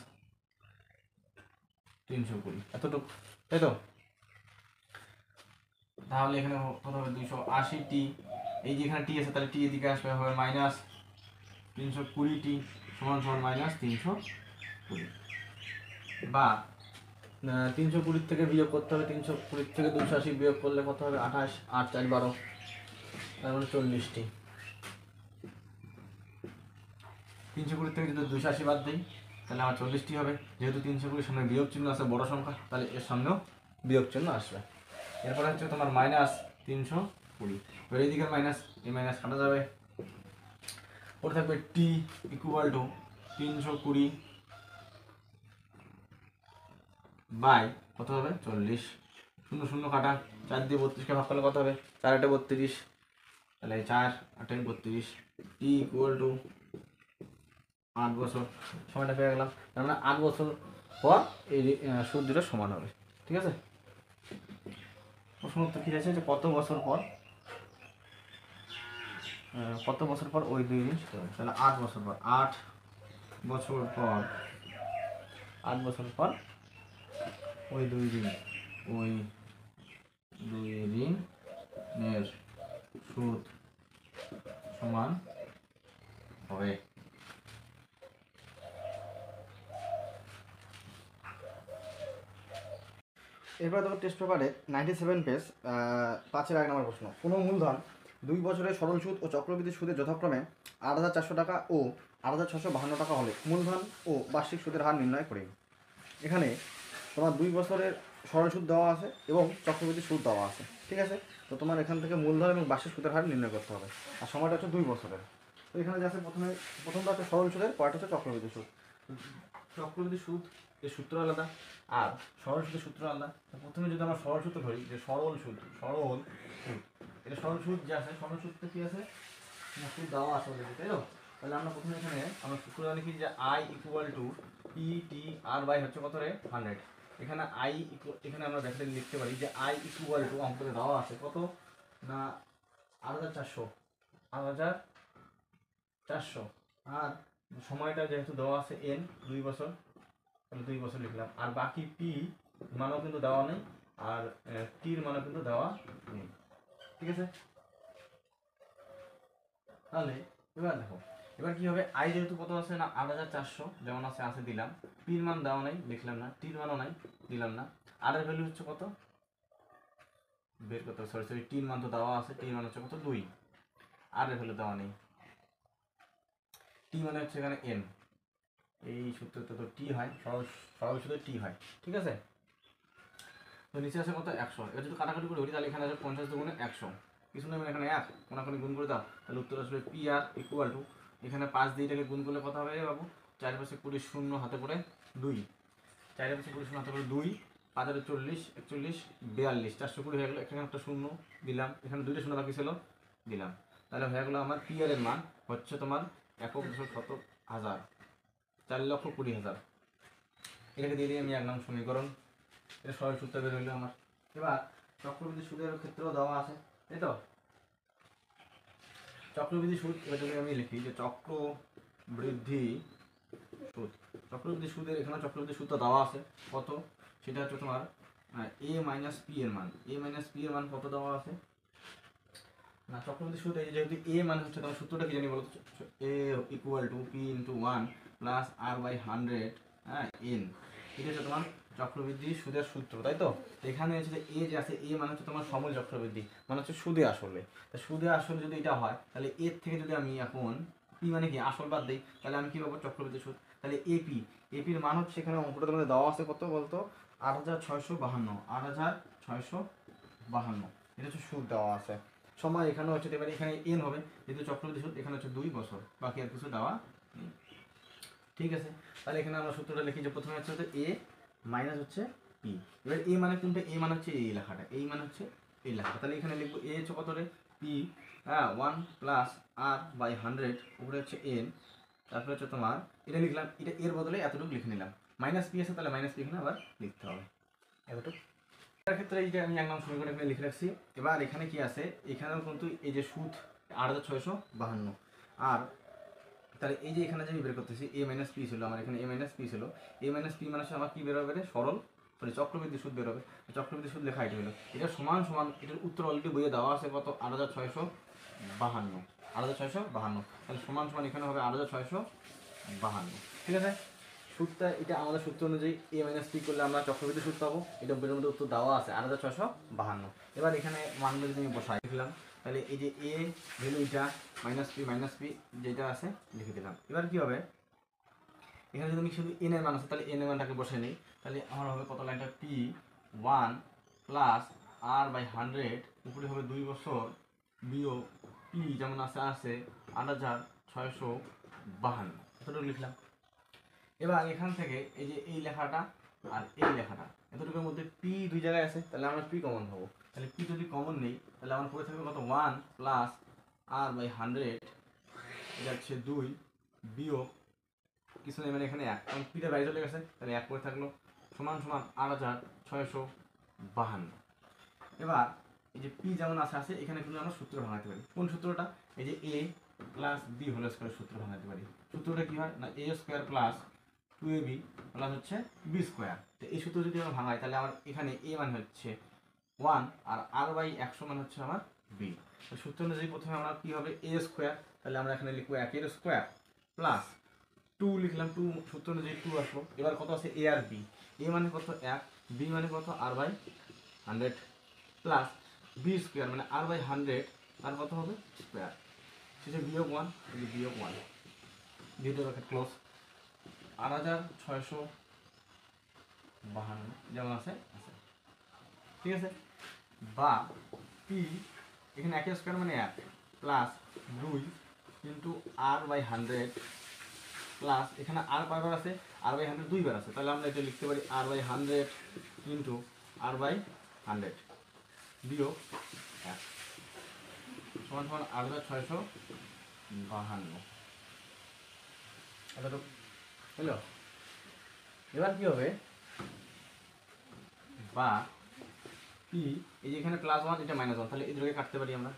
320, এতটুকু, তাই তো। তাহলে এখানে কত হবে 280 টি, এই যে এখানে টি আছে তাহলে টি এদিকে আসবে, হবে মাইনাস 320 টি সমান সমান মাইনাস 320, বা 320 থেকে বিয়োগ করতে হবে, 320 থেকে 280 বিয়োগ করলে কত হবে 28, 8 4 12, তার মানে 40 টি। 320 থেকে যদি 280 বাদ দিই তাহলে আমার 40 টি হবে, যেহেতু 320 সামনে বিয়োগ চিহ্ন আছে বড় সংখ্যা, তাহলে এর সামনেও বিয়োগ চিহ্ন আসবে। এরপরে হচ্ছে তোমার মাইনাস 320, এবার এইদিকে মাইনাস, এই মাইনাস কাটা যাবে, পরে থাকবে টি ইকুয়াল টু 320 বাই কত হবে 40, শূন্য শূন্য কাটা, 4 দিয়ে 32কে ভাগ করলে কত হবে 4 8 32, তাহলে 4 8 32, টি ইকুয়াল টু 8 বছর, সময়টা পেয়ে গেলাম, তার মানে 8 বছর পর এই সুদ দুটো সমান হবে, ঠিক আছে। প্রশ্ন উত্তর কি আছে যে কত বছর পর ওই দুই ঋণ শোধ হবে, তাহলে 8 বছর পর, 8 বছর পর 8 বছর পর ওই দুই ঋণের সুদ সমান হবে। এরপরে দেখো টেস্ট পেপারে 97 পেজ 5-এর 1 নম্বর প্রশ্ন, কোনো মূলধন 2 বছরের সরল সুদ ও চক্রবৃদ্ধি সুদের যথাক্রমে 8,400 টাকা ও 8,652 টাকা হলে মূলধন ও বার্ষিক সুদের হার নির্ণয় করে। এখানে তোমার 2 বছরের সরল সুদ দেওয়া আছে এবং চক্রবৃদ্ধি সুদ দেওয়া আছে, ঠিক আছে। তো তোমার এখান থেকে মূলধন এবং বার্ষিক সুদের হার নির্ণয় করতে হবে, আর সময়টা হচ্ছে 2 বছরের। তো এখানে যে আছে প্রথমটা হচ্ছে সরল সুদের, পরেরটা হচ্ছে চক্রবৃদ্ধি সুদ। চক্রবৃদ্ধি সুদ এর সূত্র আলাদা আর সরল সুদের সূত্র আলাদা। তো প্রথমে যদি আমরা সরল সূত্র ধরি, যে সরল সুদ, এটা সরল সুদ যে আছে, সরল সুদটা কি আছে, সুদ দেওয়া আছে আমাদের, তাই তো? তাহলে আমরা প্রথমে এখানে আমরা সূত্র লিখি যে I equal to P T R by হচ্ছে কত রে 100। এখানে এখানে আমরা ব্র্যাকেটে লিখতে পারি যে আই ইকুয়াল টু অঙ্কতে দেওয়া আছে কত না 8400, 8400, আর সময়টা যেহেতু দেওয়া আছে এন 2 বছর, তাহলে 2 বছর লিখলাম। আর বাকি পি মানও কিন্তু দেওয়া নেই, আর টির মানও কিন্তু দেওয়া নেই, ঠিক আছে? তাহলে এবার দেখো, এবার কি হবে, আই যেহেতু কত আছে না 8400 যেমন আছে দিলাম, পির মান দেওয়া নাই লিখলাম না, টির মানও নাই দিলাম না, আর এর ভ্যালু হচ্ছে কত বের করতে হবে, সরি টির মান তো দেওয়া আছে, টির মান হচ্ছে কত 2, আর এর ভ্যালু দেওয়া নেই, টি মানে হচ্ছে এখানে এন, এই সূত্রটা তো টি হয়, সরল সুদের টি হয়, ঠিক আছে? তো নিচে আছে কত 100। এবার যদি কাটাকাটি করে ধরি তাহলে এখানে আছে 50 দুগুণে 100, কিছু নেই এখানে 1 কোনাকুনি গুণ করে দাও, তাহলে উত্তর আসবে পি আর ইকুয়াল টু, এখানে 5 দিয়ে এটাকে গুণ করলে কত হবে রে বাবু, 4 পাশে 20 শূন্য হাতে করে 2, 4 পাশে 20 শূন্য হাতে করে 2, 5 আর 40 41 42, 420 হয়ে গেল। এখানে একটা শূন্য দিলাম, এখানে 2টা শূন্য বাকি ছিল দিলাম, তাহলে হয়ে গেলো আমার পি আর এর মান হচ্ছে তোমার 1,00,000, 4,20,000। এটাকে দিয়ে দিই আমি 1 নং সমীকরণ, এটা সরল সূত্র বের হইলো আমার। এবার চক্রবৃদ্ধি সুদের ক্ষেত্রেও দেওয়া আছে, তাই তো? চক্রবৃদ্ধি সুদ, এবার যদি আমি লিখি যে চক্রবৃদ্ধি সুদ, চক্রবৃদ্ধি সুদের এখানে চক্রবৃদ্ধি সুদটা দেওয়া আছে কত, সেটা হচ্ছে তোমার এ মাইনাস পি এর মান, এ মাইনাস পি এর মান কত দেওয়া আছে না চক্রবৃদ্ধি সুদ, এই যেহেতু এ মানে হচ্ছে তোমার সূত্রটা কি জানি বলো, A equal to P into 1 plus R by 100, হ্যাঁ এন, এটা হচ্ছে তোমার চক্রবৃদ্ধি সুদের সূত্র, তাই তো? এখানে হচ্ছে যে এ যে আছে, এ মানে হচ্ছে তোমার সমল চক্রবৃদ্ধি, মানে হচ্ছে সুদে আসলে। তা সুদে আসলে যদি এটা হয়, তাহলে এর থেকে যদি আমি এখন পি মানে কি আসল বাদ দিই, তাহলে আমি কি পাবো চক্রবৃদ্ধি সুদ। তাহলে এপি, এপির মান হচ্ছে এখানে অঙ্কটা তোমাদের দেওয়া আছে কত বলতো, 8652, 8652, এটা হচ্ছে সুদ দেওয়া আছে। সময় এখানে হচ্ছে এবার এখানে এন হবে, যেহেতু চক্রবৃদ্ধি সুদ এখানে হচ্ছে 2 বছর, বাকি আর কিছু দেওয়া নেই, ঠিক আছে? তাহলে এখানে আমরা সূত্রটা লিখি যে প্রথমে হচ্ছে এ মাইনাস হচ্ছে পি, এবার এ মানে কোনটা, এ মানে হচ্ছে এই লেখাটা, এই মানে হচ্ছে এই লেখাটা, তাহলে এখানে লিখবো এ হচ্ছে কত রে পি, হ্যাঁ 1 প্লাস আর বাই 100 উপরে হচ্ছে এন, তারপরে হচ্ছে তোমার এটা লিখলাম, এটা এর বদলে এতটুকু লিখে নিলাম, মাইনাস পি আছে তাহলে মাইনাস পি এখানে আবার লিখতে হবে এতটুকু। এর ক্ষেত্রে এই যে আমি 1 নং সমীকরণ এখানে লিখে রাখছি। এবার এখানে কি আছে, এখানেও কিন্তু এই যে সুদ 8652, আর তাহলে এই যে এখানে যে আমি বের করতেছি এ মাইনাস পি ছিল আমার, এখানে এ মাইনাস পি ছিল, এ মাইনাস পি মানে আমার কি বের হবে সরল চক্রবৃদ্ধি সুদ বের হবে, চক্রবৃদ্ধি সুদ লেখা এটা হলো, এটা সমান সমান, এটার উত্তর অলরেডি বইয়ে দেওয়া আছে কত 8652, 8652, তাহলে সমান সমান এখানে হবে 8652, ঠিক আছে? সুদটা এটা আমাদের সূত্র অনুযায়ী এ মাইনাস পি করলে আমরা চক্রবৃদ্ধি সুদ পাবো, এটা বের মধ্যে উত্তর দেওয়া আছে 8652। এবার এখানে মানগুলো যদি আমি বসাই দিলাম, তাহলে এই যে এ ভ্যালু এটা মাইনাস পি যেটা আছে লিখে দিলাম। এবার কি হবে, এখানে যদি আমি শুধু এন এর মান আছে তাহলে এন এর মানটাকে বসে নিই, তাহলে আমার হবে কত লাইনটা পি 1 প্লাস আর বাই 100 উপরে হবে 2 বছর বিয়োগ পি যেমন আছে 8652, এতটুকু লিখলাম। এবার এখান থেকে এই যে এই লেখাটা আর এই লেখাটা এতটুকুর মধ্যে পি দুই জায়গায় আছে, তাহলে আমরা পি কমন পাবো, তাহলে পি যদি কমন নেই তাহলে আমার পড়ে থাকবে কত 1 প্লাস আর বাই 100, এটা হচ্ছে 2 বিয়োগ কিছু নেই মানে এখানে 1, কারণ পিটা বাইরে চলে গেছে তাহলে 1 পড়ে থাকলো, সমান সমান 8652। এবার এই যে পি যেমন আছে এখানে কিন্তু আমরা সূত্র ভাঙাতে পারি, কোন সূত্রটা, এই যে এ প্লাস বি হোল স্কয়ার সূত্র ভাঙাতে পারি। সূত্রটা কি হয় না এ স্কয়ার প্লাস 2ab প্লাস হচ্ছে বি স্কয়ার, তো এই সূত্র যদি আমরা ভাঙাই তাহলে আমার এখানে এ মান হচ্ছে 1 আর আর বাই 100 মান হচ্ছে আমার বি। তো সূত্র অনুযায়ী প্রথমে আমরা কি হবে এ স্কয়ার, তাহলে আমরা এখানে লিখবো 1 এর স্কয়ার প্লাস 2 লিখলাম, 2 সূত্র অনুযায়ী 2 আসলো। এবার কত আছে এ আর বি, এ মানে কত 1, বি মানে কত আর বাই 100 প্লাস বি স্কয়ার মানে আর বাই 100 আর কত হবে স্কয়ার, শেষে বিয়োগ 1, এই বিয়োগ 1, দুটো ব্র্যাকেট ক্লোজ, 8652 যেমন আছে, ঠিক আছে? বা পি এখানে 1 স্কয়ার মানে 1 plus 2 into R by 100 plus এখানে আর কয়বার আছে, আর বাই 100 দুইবার আছে, তাহলে আমরা এটা লিখতে পারি আর বাই 100 ইন্টু আর বাই 100 বিয়োগ 1 সমান সমান 8652। এতটুকু হলো। এবার কি হবে, বা পি এই যে এখানে +1 এটা -1, তাহলে এই দুটোকে কাটতে পারি আমরা।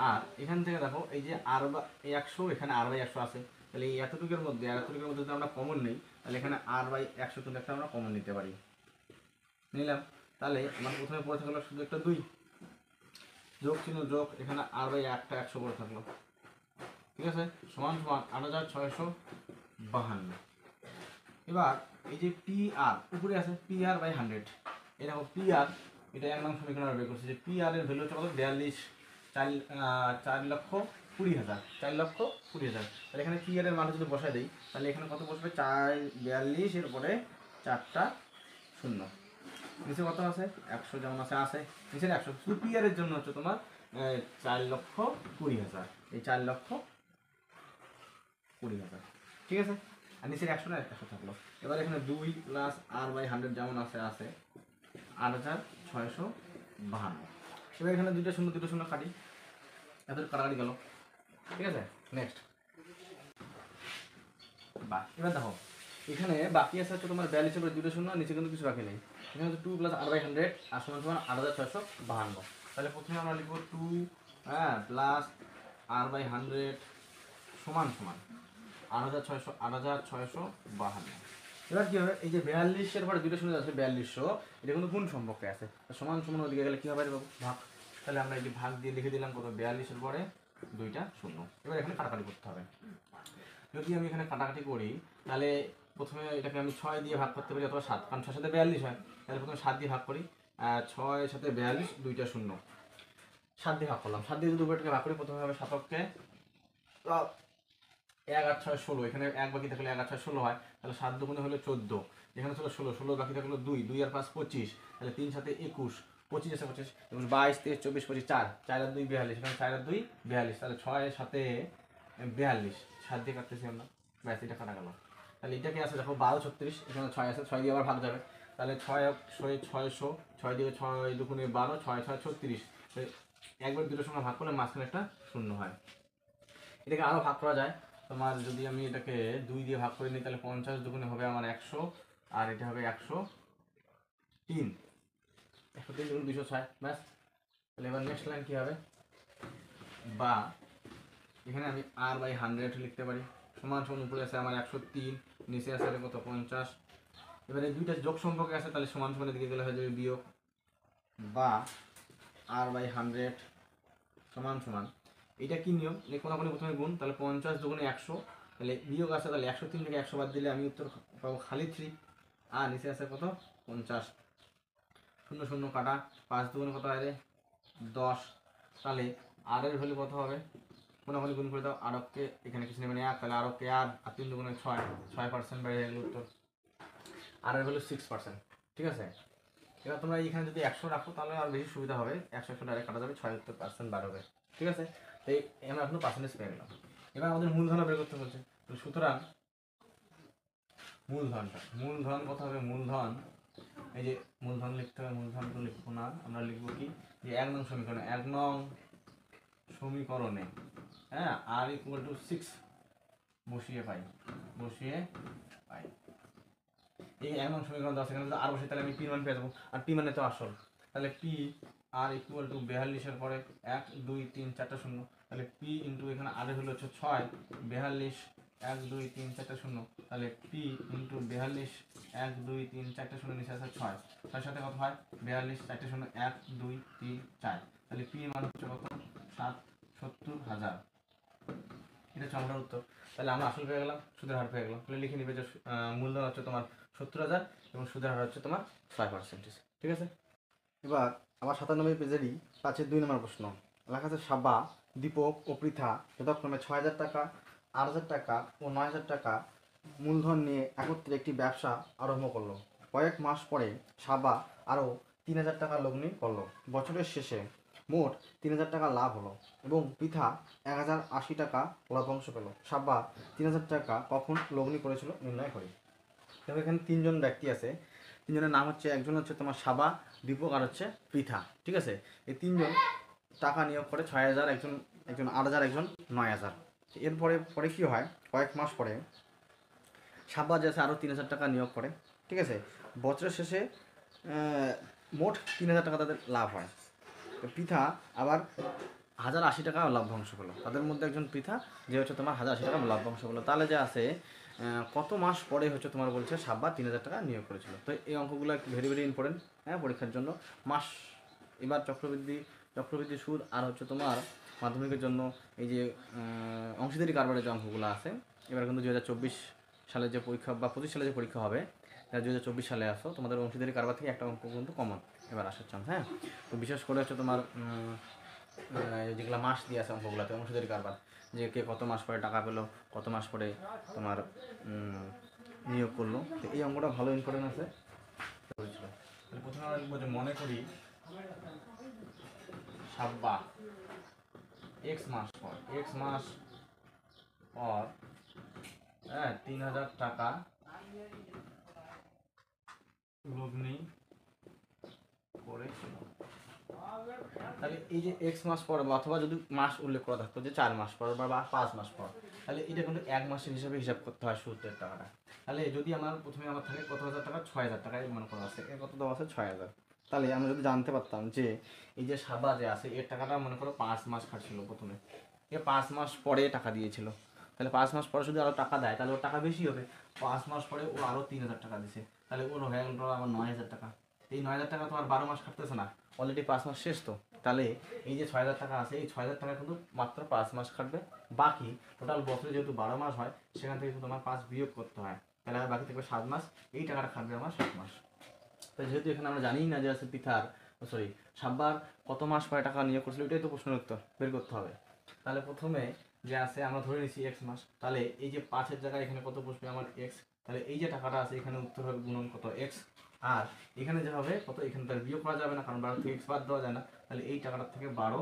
আর এখান থেকে দেখো এই যে আর বা 100, এখানে আর বাই 100 আছে, তাহলে এই এতটুকুর মধ্যে আর এতটুকুর মধ্যে যদি আমরা কমন নেই, তাহলে এখানে আর বাই 100 কিন্তু একটা আমরা কমন নিতে পারি, নিলাম। তাহলে আমার প্রথমে পড়ে থাকলো শুধু একটা 2, যোগ চিহ্ন যোগ, এখানে আর বাই 100 পড়ে থাকলো, ঠিক আছে, সমান সমান 8652। এবার এই যে পি আর উপরে আছে, পি আর বাই 100, এই দেখো পি আর, এটা 1 নং সমীকরণ বের করছে যে পি আর এর ভ্যালু হচ্ছে কত, 4,20,000, 4,20,000। তাহলে এখানে পি আর এর মান যদি বসাই দেই, তাহলে এখানে কত বসবে, 4,42 এর উপরে 4টা শূন্য, নিচে কত আছে 100, যেমন আছে আছে নিচে 100, শুধু পি আর এর জন্য হচ্ছে তোমার 4,20,000, এই 4,20,000, ঠিক আছে। আর নিচের 100 না 100 থাকলো। এবার এখানে 2 প্লাস আর বাই 100 যেমন আছে আছে 8652। এবার এখানে দুটো শূন্য কাটি, এত কাটাকাটি গেল, ঠিক আছে। নেক্সট বাহ, এবার দেখো এখানে বাকি আছে হচ্ছে তোমার 42 এর দুটো শূন্য, নিচে কিন্তু কিছু বাকি নেই। এখানে হচ্ছে 2 প্লাস আর বাই 100 আর সমান সমান 8652। তাহলে প্রথমে আমরা লিখবো 2 প্লাস আর বাই 100 সমান সমান 8652। এবার কি হবে, এই যে 42 এর পরে দুটো শূন্য আছে 4200, এটা কিন্তু গুণ সম্পর্কে আছে, সমান সমান ওদিকে গেলে কি হবে রে বাবু, ভাগ। তাহলে আমরা এই যে ভাগ দিয়ে লিখে দিলাম কত, 42 এর পরে দুইটা শূন্য। এবার এখানে কাটাকাটি করতে হবে। যদি আমি এখানে কাটাকাটি করি, তাহলে প্রথমে এটাকে আমি 6 দিয়ে ভাগ করতে পারি অথবা 7, কারণ 6 সাথে 42 হয়, তাহলে প্রথমে 7 দিয়ে ভাগ করি, 6 সাথে 42, দুইটা শূন্য, 7 দিয়ে ভাগ করলাম। 7 দিয়ে যদি উপরটাকে ভাগ করি, প্রথমে হবে 7কে 1 8 6 16, এখানে 1 বাকি থাকলে 1 8 6 16 হয়, তাহলে 7 দুগুণে হলো 14, এখানে ছিল 16, 16 বাকি থাকলো 2, 2 আর 5 25, তাহলে 3 সাথে 21, 25 আছে 25, এবং 22 23 24 25 4, 4 আর 2 42, এখানে 4 আর 2 42, তাহলে 6 এর সাথে 42, 7 দিয়ে কাটতেছি আমরা, ব্যাস এটা কাটা গেল। তাহলে এটা কি আছে দেখো 12 36, এখানে 6 আছে, 6 দিয়ে আবার ভাগ যাবে, তাহলে 600, 6 দিয়ে 6 দুগুণে 12, 6 6 36, একবার দুটোর সঙ্গে ভাগ করলে মাঝখানে একটা শূন্য হয়। এটাকে আরও ভাগ করা যায়, তোমার যদি আমি এটাকে 2 দিয়ে ভাগ করে নিই, তাহলে 50 দুগুণে হবে আমার 100, আর এটা হবে 103, 103 দুগুণ 206, ব্যাস। তাহলে এবার নেক্সট লাইন কী হবে, বা এখানে আমি আর বাই 100 লিখতে পারি, সমান সমান উপরে আছে আমার 103, নিচে আছে কত 50। এবারে দুইটা যোগ সম্পর্কে আছে, তাহলে সমান সমানের দিকে গেলে হয়ে যাবে বিয়োগ, বা আর বাই 100 সমান সমান, এটা কি নিয়ম, কোনাকুনি প্রথমে গুণ, তাহলে 50 দুগুণে 100, তাহলে বিয়োগ আছে, তাহলে 103 থেকে 100 বাদ দিলে আমি উত্তর পাবো খালি 3, আর নিচে আছে কত 50, শূন্য শূন্য কাটা, 5 দুগুণে কত হয় রে 10, তাহলে আর এর ভ্যালু কত হবে, কোনাকুনি গুণ করে দাও, আরবকে এখানে কিছু নেবে না 1, তাহলে আরবকে আর 3 দুগুণে 6% বেড়ে গেল উত্তর, আর এর ভ্যালু 6%, ঠিক আছে। এবার তোমরা এখানে যদি 100 রাখো তাহলে আর বেশি সুবিধা হবে, 100 ডাইরেক্ট কাটা যাবে, 6% বার হবে, ঠিক আছে। তো আমরা এখনো পার্সেন্টেজ পেয়ে গেলাম। এবার আমাদের মূলধন বের করতে বলছে, তো সুতরাং মূলধন কত হবে, মূলধন এই যে মূলধন লিখতে হবে, মূলধন তো লিখবো না, আমরা লিখবো কি যে 1 নং সমীকরণে, 1 নং সমীকরণে আর ইকুয়াল টু 6 বসিয়ে পাই এই 1 নং সমীকরণ দাও, সেখানে যদি আর বসে তাহলে আমি পি মান পেয়ে যাবো, আর পি মানে তো আসল, তাহলে পি আর ইকুয়াল টু 42 এর পরে 1 2 3 4টা শূন্য, তাহলে পি ইন্টু এখানে আর হলো হচ্ছে 6, 42 1 2 3 4টা শূন্য, তাহলে পি ইন্টু 42 1 2 3 4টা শূন্য, নিচে আছে 6, 6 সাথে কত হয় 42, 4টে শূন্য 1 2 3 4, তাহলে পি মান হচ্ছে কত 70,000, এটা হচ্ছে আমাদের উত্তর। তাহলে আমরা আসল পেয়ে গেলাম, সুদের হার পেয়ে গেলাম, তাহলে লিখে নিবে যে মূলধন হচ্ছে তোমার 70,000 এবং সুদের হার হচ্ছে তোমার 6%, ঠিক আছে। এবার আবার 97 পেজেরই 5-এর 2 নম্বর প্রশ্ন লেখা আছে, সাবা, দীপক ও পৃথা যথাক্রমে 6,000 টাকা, 8,000 টাকা ও 9,000 টাকা মূলধন নিয়ে একত্রে একটি ব্যবসা আরম্ভ করলো। কয়েক মাস পরে সাবা আরও 3,000 টাকা লগ্নি করলো। বছরের শেষে মোট 3000 টাকা লাভ হলো এবং পৃথা 1080 টাকা লভ্যাংশ পেল। সাব্বা 3000 টাকা কখন লগ্নি করেছিল নির্ণয় করি। তবে এখানে তিনজন ব্যক্তি আছে, তিনজনের নাম হচ্ছে, একজন হচ্ছে তোমার সাবা, দীপক আর হচ্ছে পৃথা। ঠিক আছে, এই তিনজন টাকা নিয়োগ করে 6000, একজন 8000, একজন 9000। এরপরে পরে কী হয়, কয়েক মাস পরে সাব্বা যে আছে আরও 3000 টাকা নিয়োগ করে। ঠিক আছে, বছরের শেষে মোট 3000 টাকা তাদের লাভ হয়। তো পৃথা আবার 1080 টাকা লভ্যাংশ পেলো। তাদের মধ্যে একজন পৃথা যে হচ্ছে তোমার 1080 টাকা লভ্যাংশ পেলো। তাহলে যে আছে কত মাস পরে হচ্ছে তোমার বলছে সাব্বা 3000 টাকা নিয়োগ করেছিল। তো এই অঙ্কগুলো ভেরি ভেরি ইম্পর্টেন্ট, হ্যাঁ, পরীক্ষার জন্য। মাস এবার চক্রবৃদ্ধি সুদ আর হচ্ছে তোমার মাধ্যমিকের জন্য এই যে অংশীদারি কারবারের যে অঙ্কগুলো আছে, এবার কিন্তু 2024 সালে যে পরীক্ষা বা 25 সালে যে পরীক্ষা হবে, 2024 সালে আসো, তোমাদের অংশীদারি কারবার থেকে একটা অঙ্ক কিন্তু কমন এবার আসার চান্স। হ্যাঁ, তো বিশেষ করে হচ্ছে তোমার যেগুলো মাস দিয়ে আছে অঙ্কগুলোতে, অংশীদারি কারবার, যে কে কত মাস পরে টাকা পেলো, কত মাস পরে তোমার নিয়োগ করলো। তো এই অঙ্কটা ভালো ইম্পর্টেন্ট আছে। প্রথমে আমরা লিখবো যে মনে করি সাব্বা এক্স মাস পর হ্যাঁ 3000 টাকা লগ্নি করেছিল। তাহলে এই যে এক্স মাস পর, অথবা যদি মাস উল্লেখ করা থাকতো যে 4 মাস পর বা 5 মাস পর, তাহলে এটা কিন্তু 1 মাসের হিসাবে হিসাব করতে হয় সুদের টাকাটা। তাহলে যদি আমার প্রথমে আমার থাকে কত হাজার টাকা, 6000 টাকায় মনে করা আছে, এর কত দেওয়া আছে 6000। তাহলে আমরা যদি জানতে পারতাম যে এই যে সাবা যে আছে এর টাকাটা মনে করো 5 মাস খাটছিল প্রথমে, এ 5 মাস পরে টাকা দিয়েছিল, তাহলে 5 মাস পরে যদি আরও টাকা দেয় তাহলে ওর টাকা বেশি হবে। 5 মাস পরে ও আরও 3000 টাকা দিছে, তাহলে ওর হয়ে গেল আমার 9000 টাকা। এই 9000 টাকা তোমার 12 মাস খাটতেছে না, অলরেডি 5 মাস শেষ। তো তাহলে এই যে 6000 টাকা আছে, এই 6000 টাকা কিন্তু মাত্র 5 মাস খাটবে। বাকি টোটাল বছরে যেহেতু 12 মাস হয়, সেখান থেকে কিন্তু তোমার 5 বিয়োগ করতে হয়, তাহলে আর বাকি থাকবে 7 মাস। এই টাকাটা খাটবে আমার 7 মাস। তো যেহেতু এখানে আমরা জানি না যে আছে পিথার সাব্বার কত মাস পরে টাকা নিয়োগ করছিল, এটাই তো প্রশ্নের উত্তর বের করতে হবে। তাহলে প্রথমে যে আছে আমরা ধরে নিচ্ছি এক্স মাস, তাহলে এই যে 5-এর জায়গায় এখানে কত বসবে আমার এক্স, তাহলে এই যে টাকাটা আছে এখানে উত্তর হবে গুণন কত এক্স, আর এখানে যে হবে কত, এখানে তার বিয়োগ করা যাবে না, কারণ 12 থেকে এক্স বাদ দেওয়া যায় না। তাহলে এই টাকাটার থেকে 12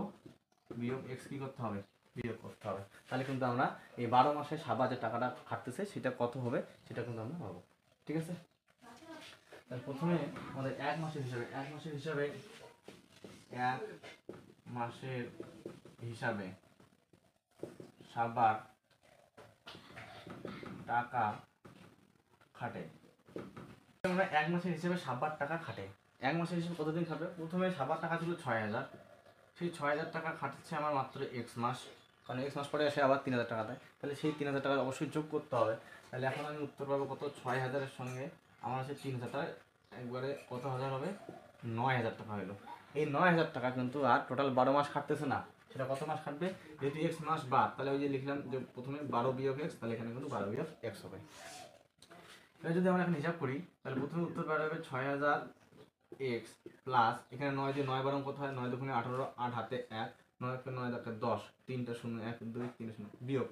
বিয়োগ এক্স কী করতে হবে, বিয়োগ করতে হবে। তাহলে কিন্তু আমরা এই 12 মাসে সাবা যে টাকাটা খাটতেছে সেটা কত হবে সেটা কিন্তু আমরা পাবো। ঠিক আছে, তাহলে প্রথমে আমাদের 1 মাসের হিসাবে 1 মাসের হিসাবে সাবার টাকা খাটে। আমরা 1 মাসের হিসাবে সাবার টাকা খাটে, 1 মাসের হিসাবে কতদিন খাটবে, প্রথমে সাবার টাকা ছিল 6000, সেই 6000 টাকা খাটছে আমার মাত্র এক্স মাস, কারণ এক্স মাস পরে এসে আবার 3000 টাকা দেয়, তাহলে সেই 3000 টাকা অবশ্যই যোগ করতে হবে। তাহলে এখন আমি উত্তর পাবো কত, 6000-এর সঙ্গে আমার হচ্ছে 3000 টাকা একবারে কত হাজার হবে, 9000 টাকা হলো। এই 9000 টাকা কিন্তু আর টোটাল 12 মাস খাটতেছে না, সেটা কত মাস খাটবে, যেহেতু এক্স মাস বাদ, তাহলে ওই যে লিখলাম যে প্রথমে 12 বিয়োগ এক্স, তাহলে এখানে কিন্তু 12 বিয়োগ এক্স হবে। এবার যদি আমরা এখন হিসাব করি, তাহলে প্রথমে উত্তর বেরোবে 6000 এক্স প্লাস এখানে 9 দিয়ে 9 বারং কত হয়, 9 দুগুণে 18, 8 হাতে 1, 9 কে 9 দাকে 10, 3টা 0, 1 2 3 0 বিয়োগ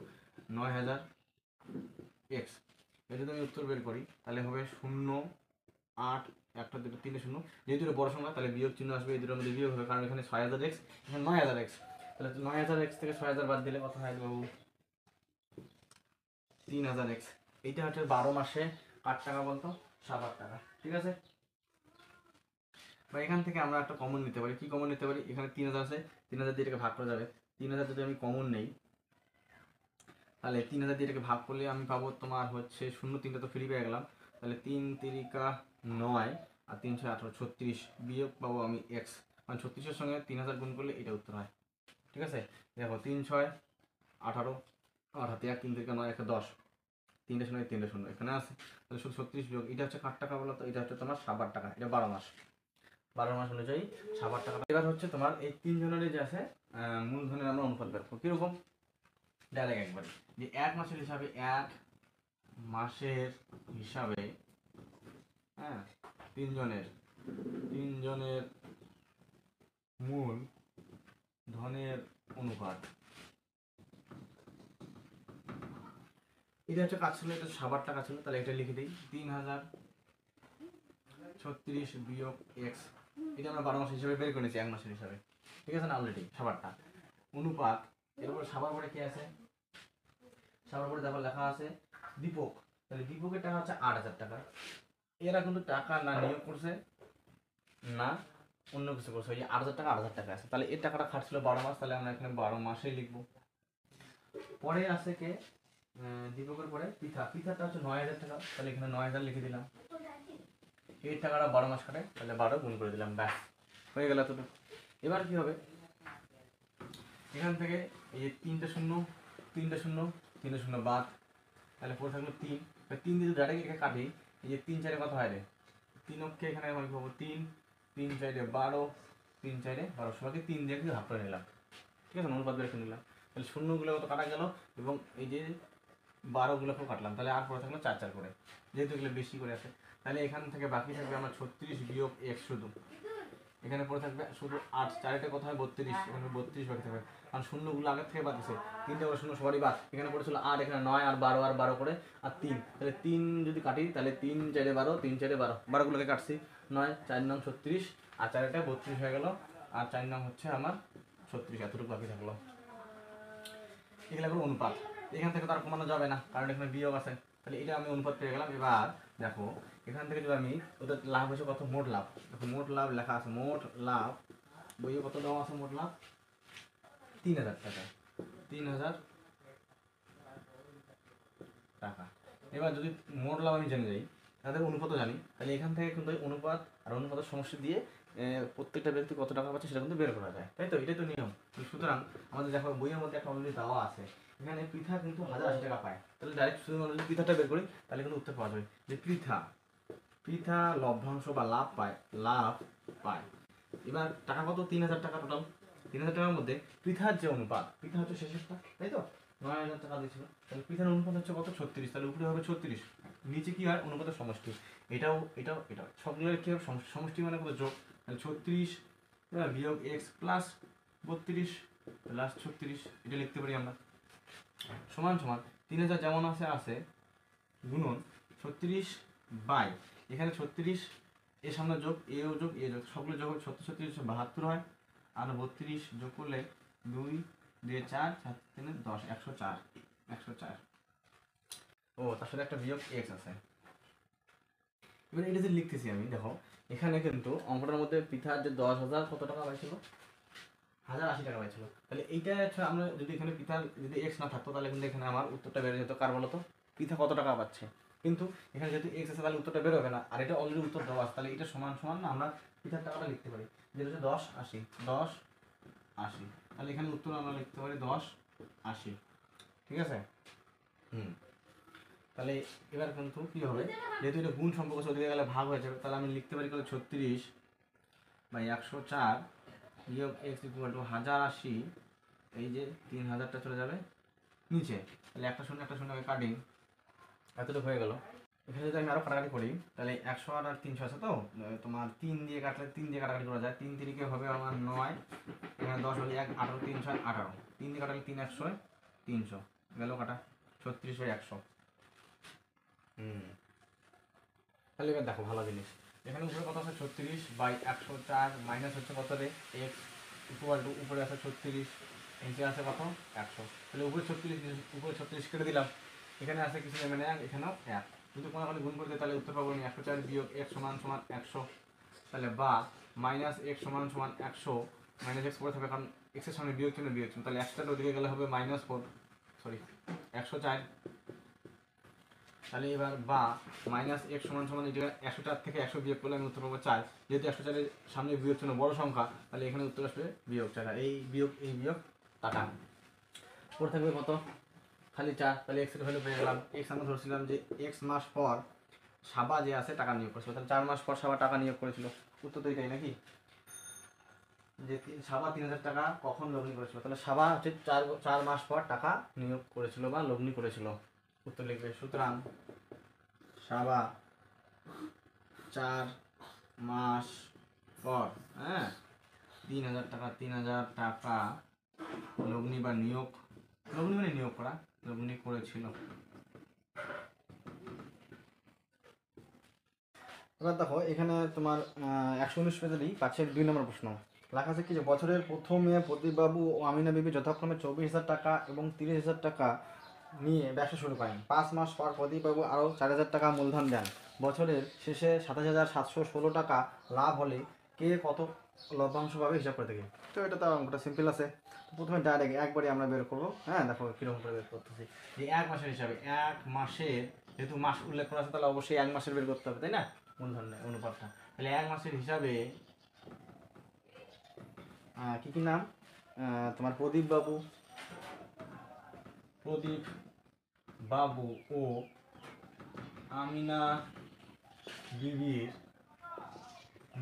9000 এক্স। এর যদি আমি উত্তর বের করি তাহলে হবে 0, 8, 1টা 2টা 3টে 0, যেহেতু এটা বড় সংখ্যা তাহলে বিয়োগ চিহ্ন আসবে, এই দুটোর মধ্যে বিয়োগ হবে, কারণ এখানে 6000 এক্স, এখানে 9000 এক্স। তাহলে 9000 এক্স থেকে 6000 বাদ দিলে কত হয় বাবু, 3000 এক্স। এইটা হচ্ছে 12 মাসে কার টাকা বলতো, সাবার টাকা। ঠিক আছে, বা এখান থেকে আমরা একটা কমন নিতে পারি, কি কমন নিতে পারি, এখানে 3000 আছে, 3000 দিয়ে এটাকে ভাগ করা যাবে, 3000 যদি আমি কমন নেই তাহলে 3000 দিয়ে এটাকে ভাগ করলে আমি পাবো তোমার হচ্ছে 0, 3টা তো ফ্রি পেয়ে গেলাম, তাহলে 3 তিরিকা 9 আর 3 6 18, 36 বিয়োগ পাবো আমি এক্স, মানে 36-এর সঙ্গে 3000 গুণ করলে এটা উত্তর হয়। ঠিক আছে, দেখো 3 6 18, আর হাতে 1, 3 তিরিকা 9, 1 10, 3টে 0 3টে 0 এখানে আছে, তাহলে শুধু 36 বিয়োগ, এটা হচ্ছে কার টাকা বলো তো, এটা হচ্ছে তোমার সাবার টাকা, এটা 12 মাস, 12 মাস অনুযায়ী সাবার টাকা। এবার হচ্ছে তোমার এই তিনজনেরই যে আছে মূলধনের আমরা অনুপাত বের করবো, কিরকম, ডাইরেক্ট একবারে যে 1 মাসের হিসাবে হ্যাঁ তিনজনের মূল ধনের অনুপাত, এটা হচ্ছে কাজ ছিল, এটা সাবার টাকা ছিল, তাহলে এটা লিখে দিই 3036 বিয়োগ এক্স, এটা আমরা 12 মাস হিসাবে বের করেছি 1 মাসের হিসাবে। ঠিক আছে না অলরেডি সাবারটা অনুপাত। এরপর সাবার পরে কি আছে, সাবার পরে দেখো লেখা আছে দীপক, তাহলে দীপকের টাকা হচ্ছে 8,000 টাকা। এরা কিন্তু টাকা না নিয়োগ করছে না অন্য কিছু করছে, ওই 8,000 টাকা 8,000 টাকা আছে, তাহলে এই টাকাটা খাটছিল 12 মাস, তাহলে আমরা এখানে 12 মাসেই লিখবো। পরে আছে কে দীপকের পরে পিঠা, পিঠাটা হচ্ছে 9,000 টাকা, তাহলে এখানে 9,000 লিখে দিলাম। এই টাকাটা 12 মাস কাটে, তাহলে 12 গুণ করে দিলাম, ব্যাস হয়ে গেল এতটুকু। এবার কি হবে, এখান থেকে এই যে 3টা শূন্য 3টা শূন্য 3টা শূন্য বাদ, তাহলে পরে থাকলো 3, 3 দিয়ে যদি ডাটাকে কাটি, এই যে 3 4 কত হয় রে, 3 অক্ষে এখানে আমি পাবো 3, 3 4 12, 3 4 12, সবাইকে 3 দিয়ে ভাগ করে নিলাম, ঠিক আছে, অনুপাত বের করে নিলাম। তাহলে শূন্যগুলো কত কাটা গেল এবং এই যে 12গুলোকেও কাটলাম, তাহলে আর পরে থাকলো 4 4 করে, যেহেতু এগুলো বেশি করে আছে। তাহলে এখান থেকে বাকি থাকবে আমার 36 বিয়োগ x শুধু, এখানে পরে থাকবে শুধু 8, 4টা কত হয় 32, এখানে 32 বাকি থাকবে, কারণ শূন্যগুলো আগের থেকে বাদ দিছে, 3টে করে শূন্য সবারই বাদ, এখানে পড়েছিল 8, এখানে 9 আর 12 আর 12 করে আর 3, তাহলে 3 যদি কাটি তাহলে 3 4 12, 3 4 12, 12গুলোকে কাটছি, 9 4 9 36 আর 4টা 32 হয়ে গেল, আর 4 নাম হচ্ছে আমার 36, এতটুকু বাকি থাকলো। এগুলো হলো অনুপাত, এখান থেকে তো আর কমানো যাবে না কারণ এখানে বিয়োগ আছে, তাহলে এটা আমি অনুপাত পেয়ে গেলাম। এবার দেখো এখান থেকে যদি আমি ওদের লাভ হয়েছে কত, মোট লাভ, দেখো মোট লাভ লেখা আছে, মোট লাভ বইয়ে কত দেওয়া আছে, মোট লাভ 3,000 টাকা, 3,000 টাকা। এবার যদি মোট লাভ আমি জেনে যাই, তাদের অনুপাতও জানি, তাহলে এখান থেকে কিন্তু ওই অনুপাত আর অনুপাতের সমষ্টি দিয়ে প্রত্যেকটা ব্যক্তি কত টাকা পাচ্ছে সেটা কিন্তু বের করা যায়, তাই তো, এটাই তো নিয়ম। সুতরাং আমাদের দেখো বইয়ের মধ্যে একটা অলরেডি দেওয়া আছে, এখানে পৃথা কিন্তু 1,080 টাকা পায়, তাহলে ডাইরেক্ট শুধু যদি পৃথাটা বের করি তাহলে কিন্তু উত্তর পাওয়া যাবে যে পৃথা পৃথা লভ্যাংশ বা লাভ পায়, লাভ পায়। এবার টাকা কত, 3,000 টাকা টোটাল, 3,000 টাকার মধ্যে পৃথার যে অনুপাত, পৃথা হচ্ছে শেষেরটা, তাই তো 9,000 টাকা দিয়েছিল, তাহলে পৃথার অনুপাত হচ্ছে কত 36, তাহলে উপরে হবে 36, নিচে কি হয় অনুপাতের সমষ্টি, এটাও এটাও এটাও সবগুলোর কি হবে সমষ্টি মানে কত যোগ, তাহলে 36 বিয়োগ x প্লাস 32 প্লাস 36, এটা লিখতে পারি আমরা, সমান সমান 3,000 যেমন আছে আছে গুণন 36 বাই, এখানে 36 এর সামনে যোগ এও যোগ এ যোগ, সবগুলো যোগ 36 72 হয়, আর 32 যোগ করলে 2 2 4 7 3 10, 104, 104। ও তার সাথে একটা বিয়োগ x আছে। এবার এটা যে লিখতেছি আমি, দেখো এখানে কিন্তু অঙ্কটার মধ্যে পৃথার যে 10,000 কত টাকা পাইছিল, 1,080 টাকা পাইছিল, তাহলে এইটা হচ্ছে আমরা যদি এখানে পৃথার যদি এক্স না থাকতো তাহলে কিন্তু এখানে আমার উত্তরটা বেড়ে যেত, কার বলতো, পৃথা কত টাকা পাচ্ছে, কিন্তু এখানে যেহেতু এক্স আছে তাহলে উত্তরটা বেরোবে না, আর এটা অলরেডি উত্তর দেওয়া আছে, তাহলে এটা সমান সমান না আমরা পৃথার টাকাটা লিখতে পারি, যেটা হচ্ছে 10,80, 10,80, তাহলে এখানে উত্তর আমরা লিখতে পারি 10,80, ঠিক আছে। তাহলে এবার কিন্তু কি হবে, যেহেতু এটা গুণ সম্পর্ক চলে গেলে ভাগ হয়ে যাবে, তাহলে আমি লিখতে পারি কত 36 বাই 104 বিয়োগ x ইকুয়াল টু 1,080, এই যে 3,000টা চলে যাবে নিচে, তাহলে একটা শূন্য কাটিং, এতটুকু হয়ে গেল। এখানে যদি আমি আরও কাটাকাটি করি তাহলে 100 আর 300 আছে তো, তোমার 3 দিয়ে কাটলে 3 দিয়ে কাটাকাটি করা যায়, 3 তিরিকে হবে আমার 9, এখানে 10 হলে 1 18 3 6 18, 3 দিয়ে কাটালে 3 100 300 গেল কাটা, 36 বাই 100। তাহলে এবার দেখো ভালো জিনিস, এখানে উপরে কত আছে 36 বাই 104 মাইনাস হচ্ছে কত রে x ইকুয়াল টু উপরে আছে 36, নিচে আছে কত 100, তাহলে উপরে 36 উপরে 36 কেটে দিলাম, এখানে আছে কিছু নেই মানে 1, এখানেও 1, যদি কোনোখানে গুণ করে দিই তাহলে উত্তর পাবো আমি 104 বিয়োগ x সমান সমান 100, তাহলে বা মাইনাস x সমান সমান 100, মাইনাস x পরে থাকবে কারণ x এর সামনে বিয়োগ চিহ্ন, তাহলে 100টার ওদিকে গেলে হবে -4, সরি 104, তাহলে এবার বা মাইনাস x সমান সমান এই জায়গায় 104 থেকে 100 বিয়োগ করলে আমি উত্তর পাবো 4, যেহেতু 104 এর সামনে বিয়োগ চিহ্ন বড় সংখ্যা তাহলে এখানে উত্তর আসবে বিয়োগ 4, এই বিয়োগ টাকা পড়ে থাকবে কত খালি 4, তাহলে x এর ভ্যালু পেয়ে গেলাম। x আমরা ধরছিলাম যে x মাস পর সাবা যে আছে টাকা নিয়োগ করেছিল, তাহলে 4 মাস পর সাবা টাকা নিয়োগ করেছিল, উত্তর তো এটাই নাকি, যে সাবা 3,000 টাকা কখন লগ্নি করেছিল, তাহলে সাবা হচ্ছে 4 মাস পর টাকা নিয়োগ করেছিল বা লগ্নি করেছিল, উত্তর লিখবে। সুতরাং সাবা 4 মাস পর 3,000 টাকা লগ্নি বা নিয়োগ, লগ্নি মানে নিয়োগ করা, লগ্নি করেছিল। এবার দেখো এখানে তোমার 119 পেজেরই 5-এর 2 নম্বর প্রশ্ন, লেখা আছে কি যে বছরের প্রথমে প্রদীপবাবু ও আমিনা বিবি যথাক্রমে 24,000 টাকা এবং 30,000 টাকা নিয়ে ব্যবসা শুরু করেন। 5 মাস পর প্রদীপবাবু আরও 4,000 টাকা মূলধন দেন। বছরের শেষে 27,716 টাকা লাভ হলে কে কত লভ্যাংশ পাবে হিসাব করে দেখি। তো এটা তো অঙ্কটা সিম্পল আছে। তো প্রথমে ডাইরেক্ট একবারই আমরা বের করবো। হ্যাঁ, দেখো কীরকম করে বের করতেছি। যে এক মাসের হিসাবে, এক মাসের যেহেতু মাস উল্লেখ করা আছে তাহলে অবশ্যই এক মাসের বের করতে হবে, তাই না? মূলধন অনুপাতটা। তাহলে এক মাসের হিসাবে কী কী নাম? তোমার প্রদীপবাবু বাবু ও আমিনা বিবির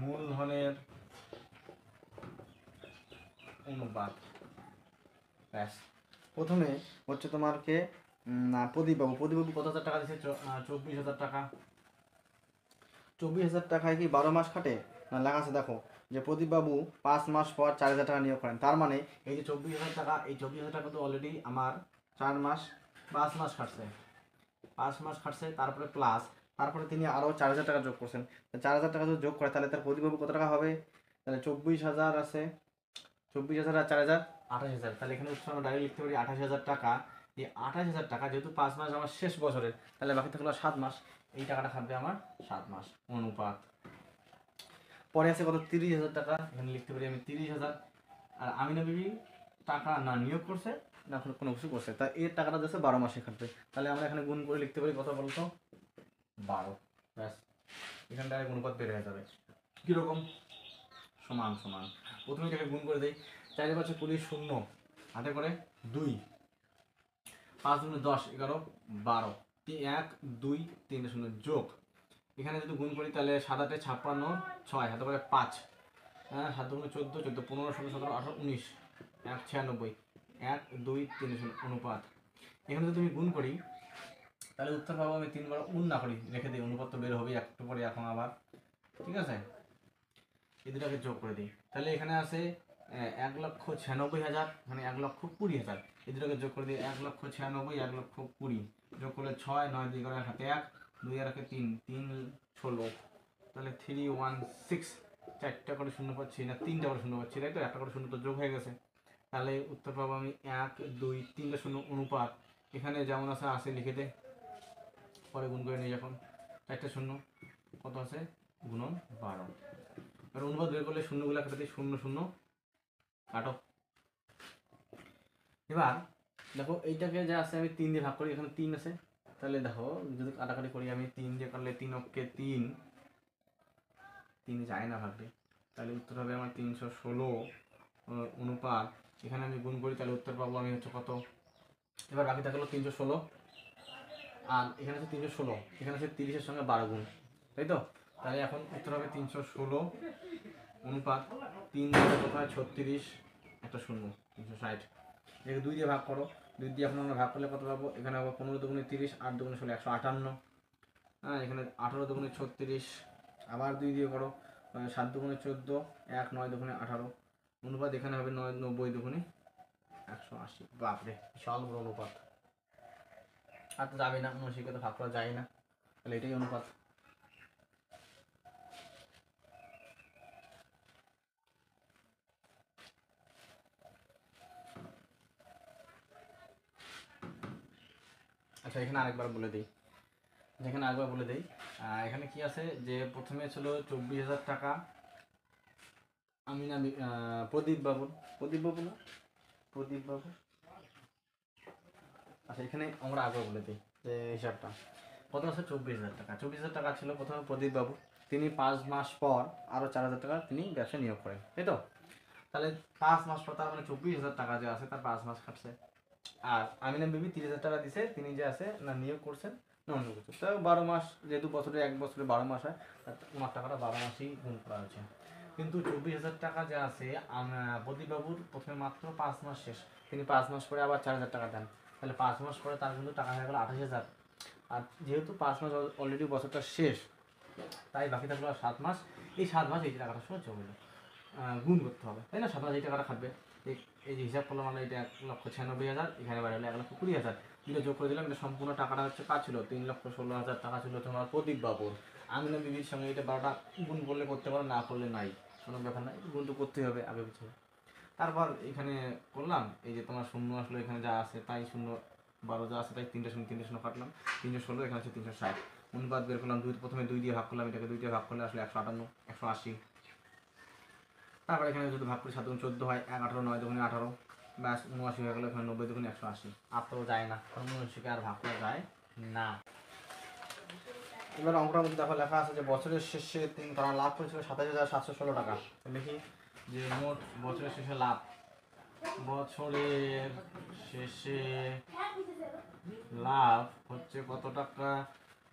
মূলধনের অনুপাত। ব্যাস। প্রথমে হচ্ছে তোমারকে প্রদীপবাবু কত হাজার টাকা দিচ্ছে? 24,000 টাকা। 24,000 টাকায় কি 12 মাস খাটে? না, লেখা আছে দেখো যে প্রদীপবাবু 5 মাস পর 4,000 টাকা নিয়োগ করেন। তার মানে এই যে 24,000 টাকা, এই 24,000 টাকা তো অলরেডি আমার 4 মাস 5 মাস খাটছে, 5 মাস খাটছে, তারপরে প্লাস তারপরে তিনি আরও 4,000 টাকা যোগ করছেন। 4,000 টাকা যদি যোগ করে তাহলে তার প্রদীপবাবু কত টাকা হবে? তাহলে 24,000 আছে, 24,000 আর 4,000 28,000। তাহলে এখানে উৎস আমরা ডাইরেক্ট লিখতে পারি 28,000 টাকা। এই 28,000 টাকা যেহেতু 5 মাস আমার শেষ বছরের, তাহলে বাকি থাকলো 7 মাস। এই টাকাটা খাটবে আমার 7 মাস। অনুপাত। পরে আছে কত? 30,000 টাকা। এখানে লিখতে পারি আমি 30,000। আর আমিনা বিবি টাকা না নিয়োগ করছে না কোনো কিছু করছে, তা এর টাকাটা দিচ্ছে 12 মাসে খাটবে। তাহলে আমরা এখানে গুণ করে লিখতে পারি কত বলতো? 12। ব্যাস, এখানে ডাইরেক্ট অনুপাত বের হয়ে যাবে। কীরকম? সমান সমান। প্রথমে এটাকে গুণ করে দেই। 4 × 5 = 20, শূন্য হাতে করে 2, 5 × 10 = 11, 12, 1 2 3 0 যোগ। এখানে যদি গুণ করি তাহলে 7 8 56, 6 হাতে করে 5, 7 × 14, 14 15 16 17 18 19, 1 96, 1 2 3 0 অনুপাত। এখানে যদি আমি গুণ করি তাহলে উত্তর পাবো আমি 3 বার গুণ না করি, রেখে দিই, অনুপাত তো বের হবে একটু পরে এখন আবার। ঠিক আছে, এই দুটাকে যোগ করে দিই। তাহলে এখানে আছে 1,96,000, এখানে 1,20,000। এই দুটাকে যোগ করে দিই। 1,96,000, 1,20,000 যোগ করলে 6, 9 2 11 হাতে 1, 2 আর 1 3, 3 16, তাহলে 316। 4টা করে শূন্য পাচ্ছি না, 3টা করে শূন্য পাচ্ছি, তাই তো? একটা করে শূন্য তো যোগ হয়ে গেছে। তাহলে উত্তর পাবো আমি 1 2 3টা শূন্য অনুপাত। এখানে যেমন আছে আছে লিখে দে, পরে গুণ করে নিই যখন। 4টা শূন্য কত আছে? গুণন 12। আর অনুপাত বের করলে শূন্যগুলো কেটে দিই, 0 0 কাটো। এবার দেখো এইটাকে যা আছে আমি 3 দিয়ে ভাগ করি, এখানে 3 আছে। তাহলে দেখো যদি কাটাকাটি করি আমি 3 দিয়ে কাটলে 3 অক্ষে 3, 3 যায় না ভাগবে, তাহলে উত্তর হবে আমার 316 অনুপাত। এখানে আমি গুণ করি তাহলে উত্তর পাবো আমি হচ্ছে কত? এবার বাকি থাকলো 316, আর এখানে আছে 316, এখানে আছে 30-এর সঙ্গে 12 গুণ, তাই তো? তাহলে এখন উত্তর হবে 316 অনুপাত 3 দিয়ে কত হয়? 36, একটা শূন্য, 360। এটাকে 2 দিয়ে ভাগ করো, 2 দিয়ে এখন আমরা ভাগ করলে কত পাবো? এখানে আবার 15 দুগুণে 30, 8 দুগুণে 16, 158। হ্যাঁ, এখানে 18 দুগুণে 36, আবার 2 দিয়ে করো, 7 দুগুণে 14, 1 9 দুগুণে 18 অনুপাত। এখানে হবে 9 90 দুগুণে 180। বাপরে, বিশাল বড় অনুপাত। আর তো যাবে না, মসিকে তো ভাগ করা যায় না, তাহলে এটাই অনুপাত। আচ্ছা, এখানে আরেকবার বলে দিই, এখানে কি আছে যে প্রথমে ছিল 24,000 টাকা আমিনা প্রদীপবাবু না? প্রদীপবাবু। আচ্ছা, এখানে আমরা আগে বলে দিই যে হিসাবটা কত আছে? 24,000 টাকা। 24,000 টাকা ছিল প্রথমে প্রদীপবাবু, তিনি 5 মাস পর আরও 4,000 টাকা তিনি ব্যবসায় নিয়োগ করেন, তাই তো? তাহলে 5 মাস পর, তার মানে 24,000 টাকা যে আছে তার 5 মাস খাটছে। আর আমিনা বিবি 30,000 টাকা দিছে, তিনি যে আছে না নিয়োগ করছেন না অন্য কিছু, তো 12 মাস, যেহেতু বছরে 1 বছরে 12 মাস হয়, ওনার টাকাটা 12 মাসেই গুণ করা হয়েছে। কিন্তু 24,000 টাকা যে আছে প্রদীপবাবুর প্রথমে মাত্র 5 মাস শেষ, তিনি 5 মাস পরে আবার 4,000 টাকা দেন, তাহলে 5 মাস পরে তার কিন্তু টাকা হয়ে গেল 28,000। আর যেহেতু 5 মাস অলরেডি বছরটা শেষ, তাই বাকি থাকলো আর 7 মাস। এই 7 মাস এই যে টাকাটা সহ্য হলো গুণ করতে হবে, তাই না? 7 মাস এই টাকাটা খাটবে। এই যে হিসাব করলাম আমরা, এটা 1,96,000, এখানে বাইরে হলো 1,20,000, দুটো যোগ করে দিলাম। এটা সম্পূর্ণ টাকাটা হচ্ছে কাজ ছিল 3,16,000 টাকা ছিল তোমার প্রদীপবাবুর। আমিনা বিবির সঙ্গে এটা 12টা গুণ করলে করতে পারো, না করলে নাই। কোনো ব্যাপার না, গুণ তো করতেই হবে আগে পিছনে। তারপর এখানে করলাম, এই যে তোমার শূন্য আসলো, এখানে যা আছে তাই শূন্য, 12 যা আছে তাই 3 শূন্য কাটলাম, 316, এখানে আছে 360। অনুপাত বের করলাম, প্রথমে 2 দিয়ে ভাগ করলাম, এটাকে 2 দিয়ে ভাগ করলে আসলে 158, 180। তারপর এখানে যদি ভাগ করি 7 গুণ 14 হয়, 1 18, 9 দুগুণে 18, ব্যাস 79 হয়ে গেলো। এখানে 90 দুগুণে 180, আর তো যায় না, 79কে আর ভাগ করা যায় না। এবার অঙ্কটার মধ্যে দেখো লেখা আছে যে বছরের শেষে তারা লাভ করেছিল 27,716 টাকা। লিখি যে মোট বছরের শেষে লাভ, বছরের শেষে লাভ হচ্ছে কত টাকা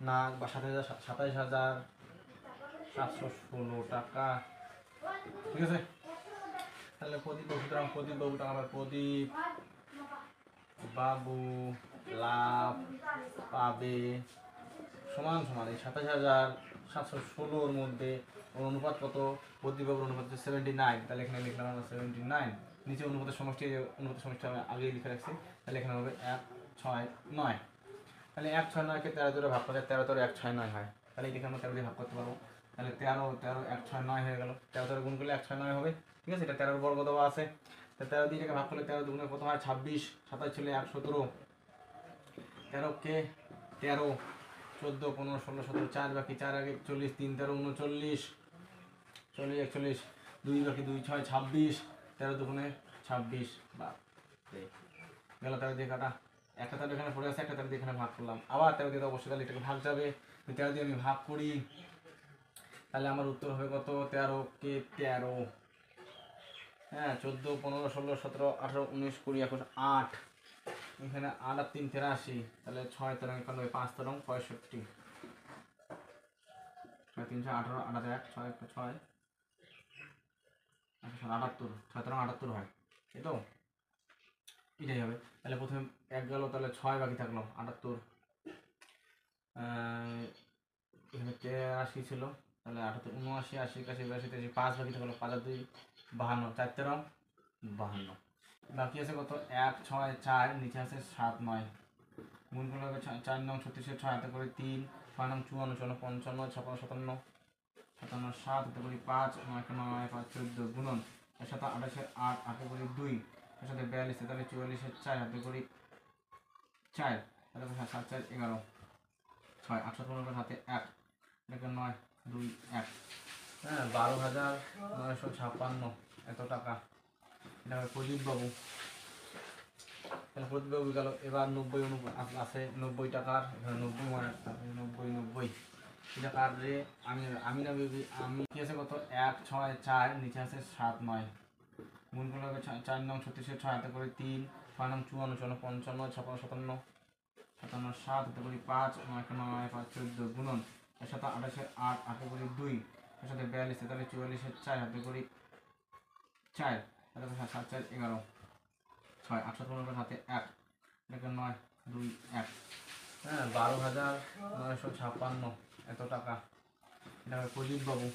না, বা 27,716 টাকা। ঠিক আছে, তাহলে প্রদীপ বাবু, সুতরাং প্রদীপ বাবু টাকা পাবে, প্রদীপ বাবু লাভ পাবে সমান সমান এই 27,716-র মধ্যে ওর অনুপাত কত, প্রদীপ বাবুর অনুপাত হচ্ছে 79, তাহলে এখানে লিখলাম আমরা 79। নিচে অনুপাতের সমষ্টি, অনুপাতের সমষ্টি আমি আগেই লিখে রাখছি, তাহলে এখানে হবে 169। তাহলে 169কে 13 দ্বারা ভাগ করলে 13 13 169 হয়, তাহলে এটাকে আমরা 13 দিয়ে ভাগ করতে পারবো, তাহলে 13 13 169 হয়ে গেল। 13 13 গুণ করলে 169 হবে। ঠিক আছে, এটা 13 বর্গ দেওয়া আছে, তা 13 দিয়ে এটাকে ভাগ করলে 13 দুগুণে কত হয় 26, 27 ছিল 117, 13কে 13, 14 15 16 17, 4 বাকি 4 আগে 41, 3 13 39, 40 41, 2 বাকি 2 6 26, 13 দুগুণে 26, বা গেল 13 দিয়ে কাটা, একটা 13 এখানে পড়ে আছে, একটা 13 দিয়ে এখানে ভাগ করলাম, আবার 13 দিয়ে অবশ্যই, তাহলে এটাকে ভাগ যাবে, 13 দিয়ে আমি ভাগ করি, তাহলে আমার উত্তর হবে কত, 13কে 13, হ্যাঁ 14 15 16 17 18 19 20 21 8, এখানে 8 আর 3 83, তাহলে 6 13 91, 5 13 65, 318 8 1 6 6 78, 6 13 78 হয়, এই তো এটাই হবে। তাহলে প্রথমে 1 গেল, তাহলে 6 বাকি থাকলো 78, এখানে 83 ছিল, তাহলে 78 79 80 81 82 83, 5 বাকি থাকলো, 5 আর 2 52, 4 13 52, বাকি আছে কত 1 6 4, নিচে আছে 7 9, গুণ করলে হবে 4 9 36, 6 হাতে করে 3, 6 9 54 55 56 57 57 7 হাতে করে 5, 9 9 5 14, গুণন এর সাথে 28 8 হাতে করে 2, এর সাথে 42, তাহলে 44 4 হাতে করে 4, তাহলে 7 4 11, 6 815 হাতে 1, এটাকে 9 2 1, হ্যাঁ 12,956 এত টাকা। এটা হবে প্রদীপ বাবু, তাহলে প্রদীপ বাবু গেল। এবার 90 আছে 90 টাকার, এখানে 90 মানে 90 90 টাকার রে আমি না বেবি, আমি কি আছে কত 1 6 4, নিচে আছে 7 9, গুণ করলে হবে 4 9 36, 6 হাতে করে 3, 6 9 54 55 56 57 57 7 হাতে করে 5, 9 9 5 14, গুণন এর সাথে 28 8 হাতে করে 2, এর সাথে 42, তাহলে 44 4 হাতে করে 4, তাহলে 7 4 11, 6 815 হাতে 1, এটাকে 9 2 1, হ্যাঁ 12,956 এত টাকা। এটা হবে প্রদীপ বাবু,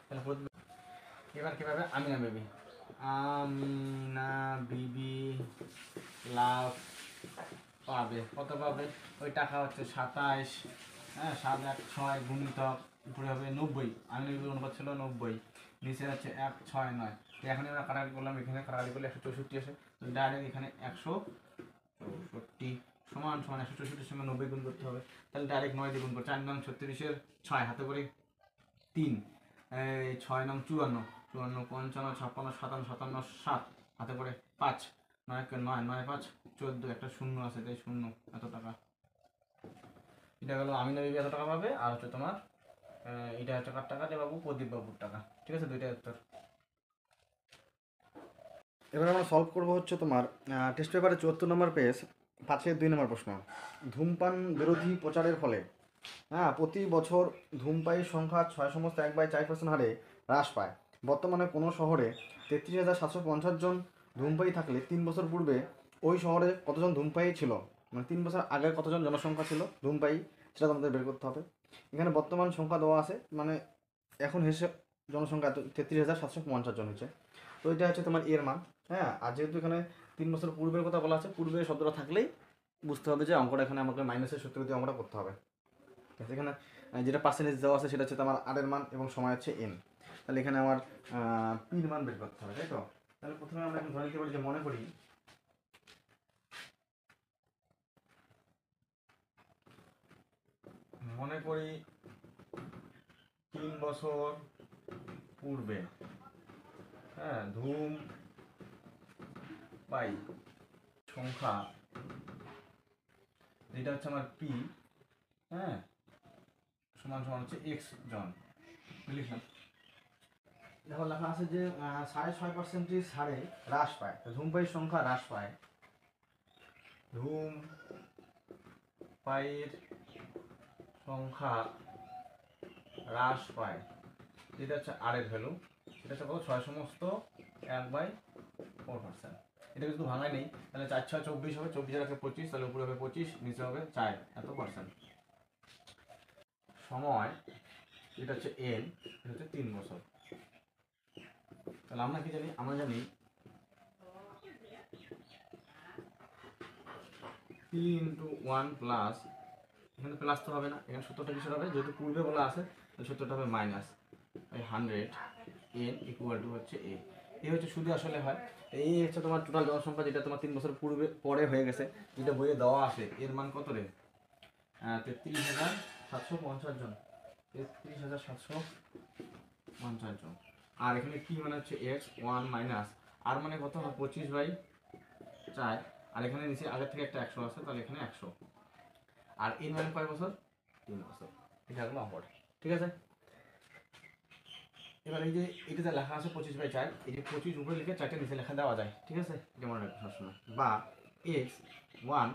তাহলে প্রদীপ, এবার কীভাবে আমিনা বেবি, আমিনা বিবি লাভ পাবে কত পাবে, ওই টাকা হচ্ছে 27, হ্যাঁ 7 1 6 গুণিতক উপরে হবে 90, আমিনা বিবির অনুপাত ছিল 90, নিচে হচ্ছে 1 6 9, তো এখন আমরা কাটাকাটি করলাম, এখানে কাটাকাটি করলে 164 আসে, তো ডাইরেক্ট এখানে 164 সমান সমান 164-এর সঙ্গে 90 গুণ করতে হবে, তাহলে ডাইরেক্ট 9 দিয়ে গুণ করো, 4 9 36-এর 6 হাতে করে 3, এই 6 9 54 54 55 56 57 57 7 হাতে করে 5, 9 9 9 5 14, একটা শূন্য আছে তাই শূন্য, এত টাকা। এটা গেলো আমিনা বিবি এত টাকা পাবে, আর হচ্ছে তোমার এটা হচ্ছে কার টাকা, যে বাবু প্রদীপ বাবুর টাকা। ঠিক আছে, দুইটা উত্তর। এবার আমরা সলভ করবো হচ্ছে তোমার টেস্ট পেপারে 74 নম্বর পেজ, 5-এর 2 নম্বর প্রশ্ন। ধূমপান বিরোধী প্রচারের ফলে প্রতি বছর ধূমপায়ীর সংখ্যা 6/1/4% হারে হ্রাস পায়। বর্তমানে কোনো শহরে 33,750 জন ধূমপায়ী থাকলে 3 বছর পূর্বে ওই শহরে কতজন ধূমপায়ী ছিল, মানে 3 বছর আগে কতজন জনসংখ্যা ছিল ধূমপায়ী, সেটা তোমাদের বের করতে হবে। এখানে বর্তমান সংখ্যা দেওয়া আছে, মানে এখন হিসেবে জনসংখ্যা 33,750 জন হয়েছে, তো এটা হচ্ছে তোমার এর মান। হ্যাঁ, আর যেহেতু এখানে 3 বছর পূর্বের কথা বলা আছে, পূর্বের শব্দটা থাকলেই বুঝতে হবে যে অঙ্কটা এখানে আমাকে মাইনাসের সূত্র দিয়ে অঙ্কটা করতে হবে। এখানে যেটা পার্সেন্টেজ দেওয়া আছে সেটা হচ্ছে তোমার আর এর মান এবং সময় হচ্ছে এন। তাহলে এখানে আমার পির মান বের করতে হবে, তাই তো? তাহলে প্রথমে আমরা এখন ধরে নিতে পারি যে মনে করি 3 বছর পূর্বে, হ্যাঁ, ধূমপায়ী সংখ্যা যেটা হচ্ছে আমার পি, হ্যাঁ, সমান সমান হচ্ছে এক্স জন লিখলাম। দেখো লেখা আছে যে 6.5% হারে হ্রাস পায়, ধূমপায়ীর সংখ্যা হ্রাস পায়, ধূমপায়ীর সংখ্যা হ্রাস পায়, যেটা হচ্ছে আর এর ভ্যালু, সেটা হচ্ছে কত 6 সমস্ত 1/4%। এটা কিন্তু ভাঙাই নেই, তাহলে 4 6 24 হবে, 24 আর 25, তাহলে উপরে হবে 25, নিচে হবে 4 এত পার্সেন্ট। সময় এটা হচ্ছে এন, এটা হচ্ছে 3 বছর। তাহলে আমরা কি জানি? আমরা জানি 3 × 1 প্লাস, এখানে প্লাস তো হবে না, এখানে সূত্রটা কিসের হবে? যেহেতু পূর্বে বলা আছে তাহলে সূত্রটা হবে মাইনাস 100 n ইকুয়াল টু হচ্ছে এ। এই হচ্ছে শুধু আসলে হয়, এই হচ্ছে তোমার টোটাল জনসংখ্যা, যেটা তোমার 3 বছর পরে হয়ে গেছে, যেটা বইয়ে দেওয়া আছে। এর মান কত রে? 33,750 জন, 33,750 জন। আর এখানে কি মানে হচ্ছে এক্স, 1 মাইনাস আর মানে কত হবে? 25/4। আর এখানে নিচে আগের থেকে একটা 100 আছে, তাহলে এখানে 100। আর এর মানে কয় বছর? 3 বছর। এটা হলো অঙ্কট, ঠিক আছে? এবার এই যে এটাতে লেখা আছে 25/4, এই যে 25 উপরে লিখে 4টা নিচে লেখা দেওয়া যায়, ঠিক আছে? এটা মনে রাখবে সবসময়। বা এক্স 1,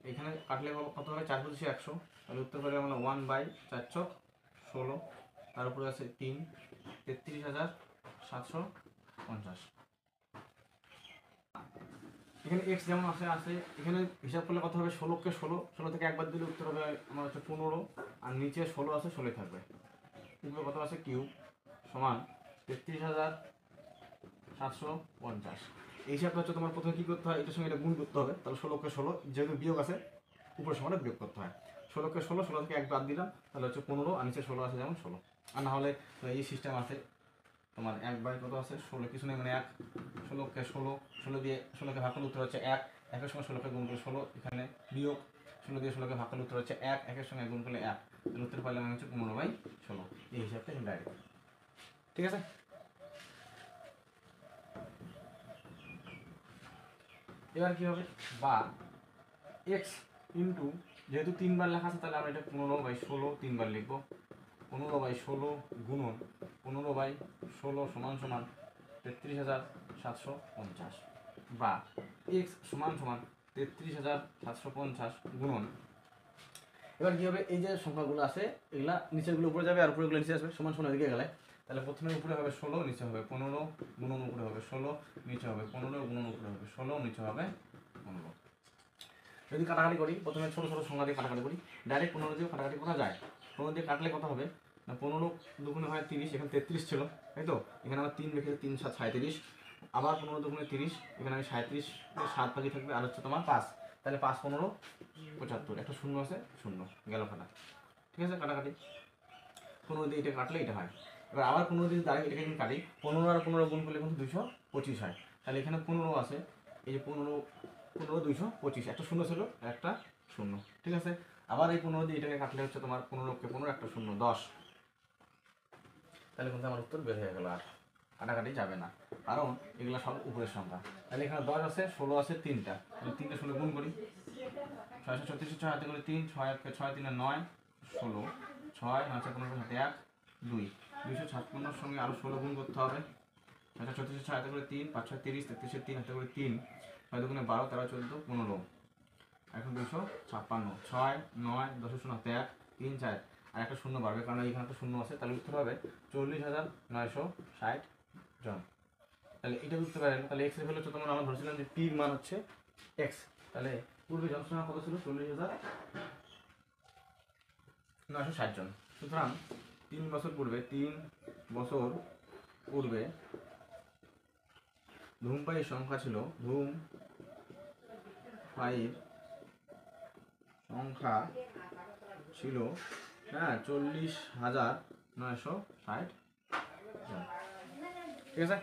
এখানে কাটলে কত হবে? 4 × 25 100, তাহলে উত্তর করে আমরা 1/416, তার উপরে আছে 3, 33,750। এখানে এক্স যেমন আছে আছে, এখানে হিসাব করলে কত হবে? 16কে 16 থেকে একবার দিলে উত্তর হবে আমার হচ্ছে 15, আর নিচে 16 আছে, 16 থাকবে। উপরে কত আছে? কিউব সমান 33,750। এই হিসাবটা হচ্ছে তোমার প্রথমে কি করতে হয়? এটার সঙ্গে এটা গুণ করতে হবে, তাহলে 16কে 16, যেহেতু বিয়োগ আছে উপরের সমানে বিয়োগ করতে হয়। 16কে 16 থেকে এক বাদ দিলাম, তাহলে হচ্ছে 15, আর নিচে 16 আছে যেমন 16। আর না হলে এই সিস্টেম আছে তোমার 1 কত আছে? 16, কিছু নেই মানে 1, 16কে 16 দিয়ে 16কে ভাগ করলে উত্তর হচ্ছে 1, একের সঙ্গে 16কে গুণ করলে 16, এখানে বিয়োগ 16 দিয়ে 16কে ভাগ করলে উত্তর হচ্ছে 1, একের সঙ্গে গুণ করলে 1, তাহলে উত্তর পাইলাম হচ্ছে 15/16। এই হিসাবটা ডাইরেক্ট, ঠিক আছে? এবার কি হবে? বা এক্স ইন্টু, যেহেতু 3 বার লেখা আছে তাহলে আমরা এটা 15/16 3 বার লিখবো। 15/16 গুণন 15/16 সমান সমান 33,750। বা এক্স সমান সমান 33,750 গুণন, এবার কি হবে? এই যে সংখ্যাগুলো আছে এগুলা নিচেরগুলো উপরে যাবে আর উপরেগুলো নিচে আসবে, সমান সমান এদিকে গেলে, তাহলে প্রথমে উপরে হবে 16, নিচে হবে 15, গুণন উপরে হবে 16, নিচে হবে 15, গুণন উপরে হবে 16, নিচে হবে 15। যদি কাটাকাটি করি, প্রথমে ছোটো ছোটো সংখ্যা দিয়ে কাটাকাটি করি, ডাইরেক্ট 15 দিয়ে কাটাকাটি করা যায়। 15 দিয়ে কাটলে কত হবে? না 15 দুগুণে হয় 30, এখানে 33 ছিল, তাই তো? এখানে আমার 3 লিখেছে, 3 7 37, আবার 15 দুগুণে 30, এখানে আমি 37, 7 বাকি থাকবে, আর হচ্ছে তোমার 5, তাহলে 5 15 75, একটা শূন্য আছে, শূন্য গেল কাটা, ঠিক আছে? কাটাকাটি 15 দিয়ে এটা কাটলে এটা হয়। এবার আবার 15 দিয়ে ডাইরেক্ট এটাকে আমি কাটি, 15 আর 15 গুণ করলে কিন্তু 225 হয়, তাহলে এখানে 15 আছে, এই যে 15 225, একটা শূন্য ছিল, একটা শূন্য, ঠিক আছে? আবার এই 15 দিয়ে এটাকে কাটলে হচ্ছে তোমার 15কে 15, একটা শূন্য 10, তাহলে কিন্তু আমার উত্তর বের হয়ে গেল। আর কাটাকাটি যাবে না, কারণ এগুলো সব উপরের সংখ্যা। তাহলে এখানে 10 আছে, 16 আছে, 3টা, তাহলে 3টা 16 গুণ করি, 636, 6 হাতে করে 3, 6 1 6 3 9 16, 6 9 15 হাতে 1 2, 256 সঙ্গে আরো 16 গুণ করতে হবে। 636, 6 হাতে করে 3, 5 6 30, 33, 3 হাতে করে 3, 6 2 12, 13 14 15, এখন 256, 6 9 10 শূন্য হাতে 1 3 4, আর একটা শূন্য বাড়বে কারণ এখানে একটা শূন্য আছে, তাহলে উত্তর হবে 40,960 জন। তাহলে এটা বুঝতে পারেন, তাহলে এক্স এর ভ্যালু হচ্ছে তোমার, আমরা ধরেছিলাম যে পির মান হচ্ছে এক্স, তাহলে পূর্বে জনসংখ্যা কত ছিল? 40,960 জন। সুতরাং 3 বছর পূর্বে ধূমপায়ীর সংখ্যা ছিল, হ্যাঁ, 40,960 ঠিক আছে।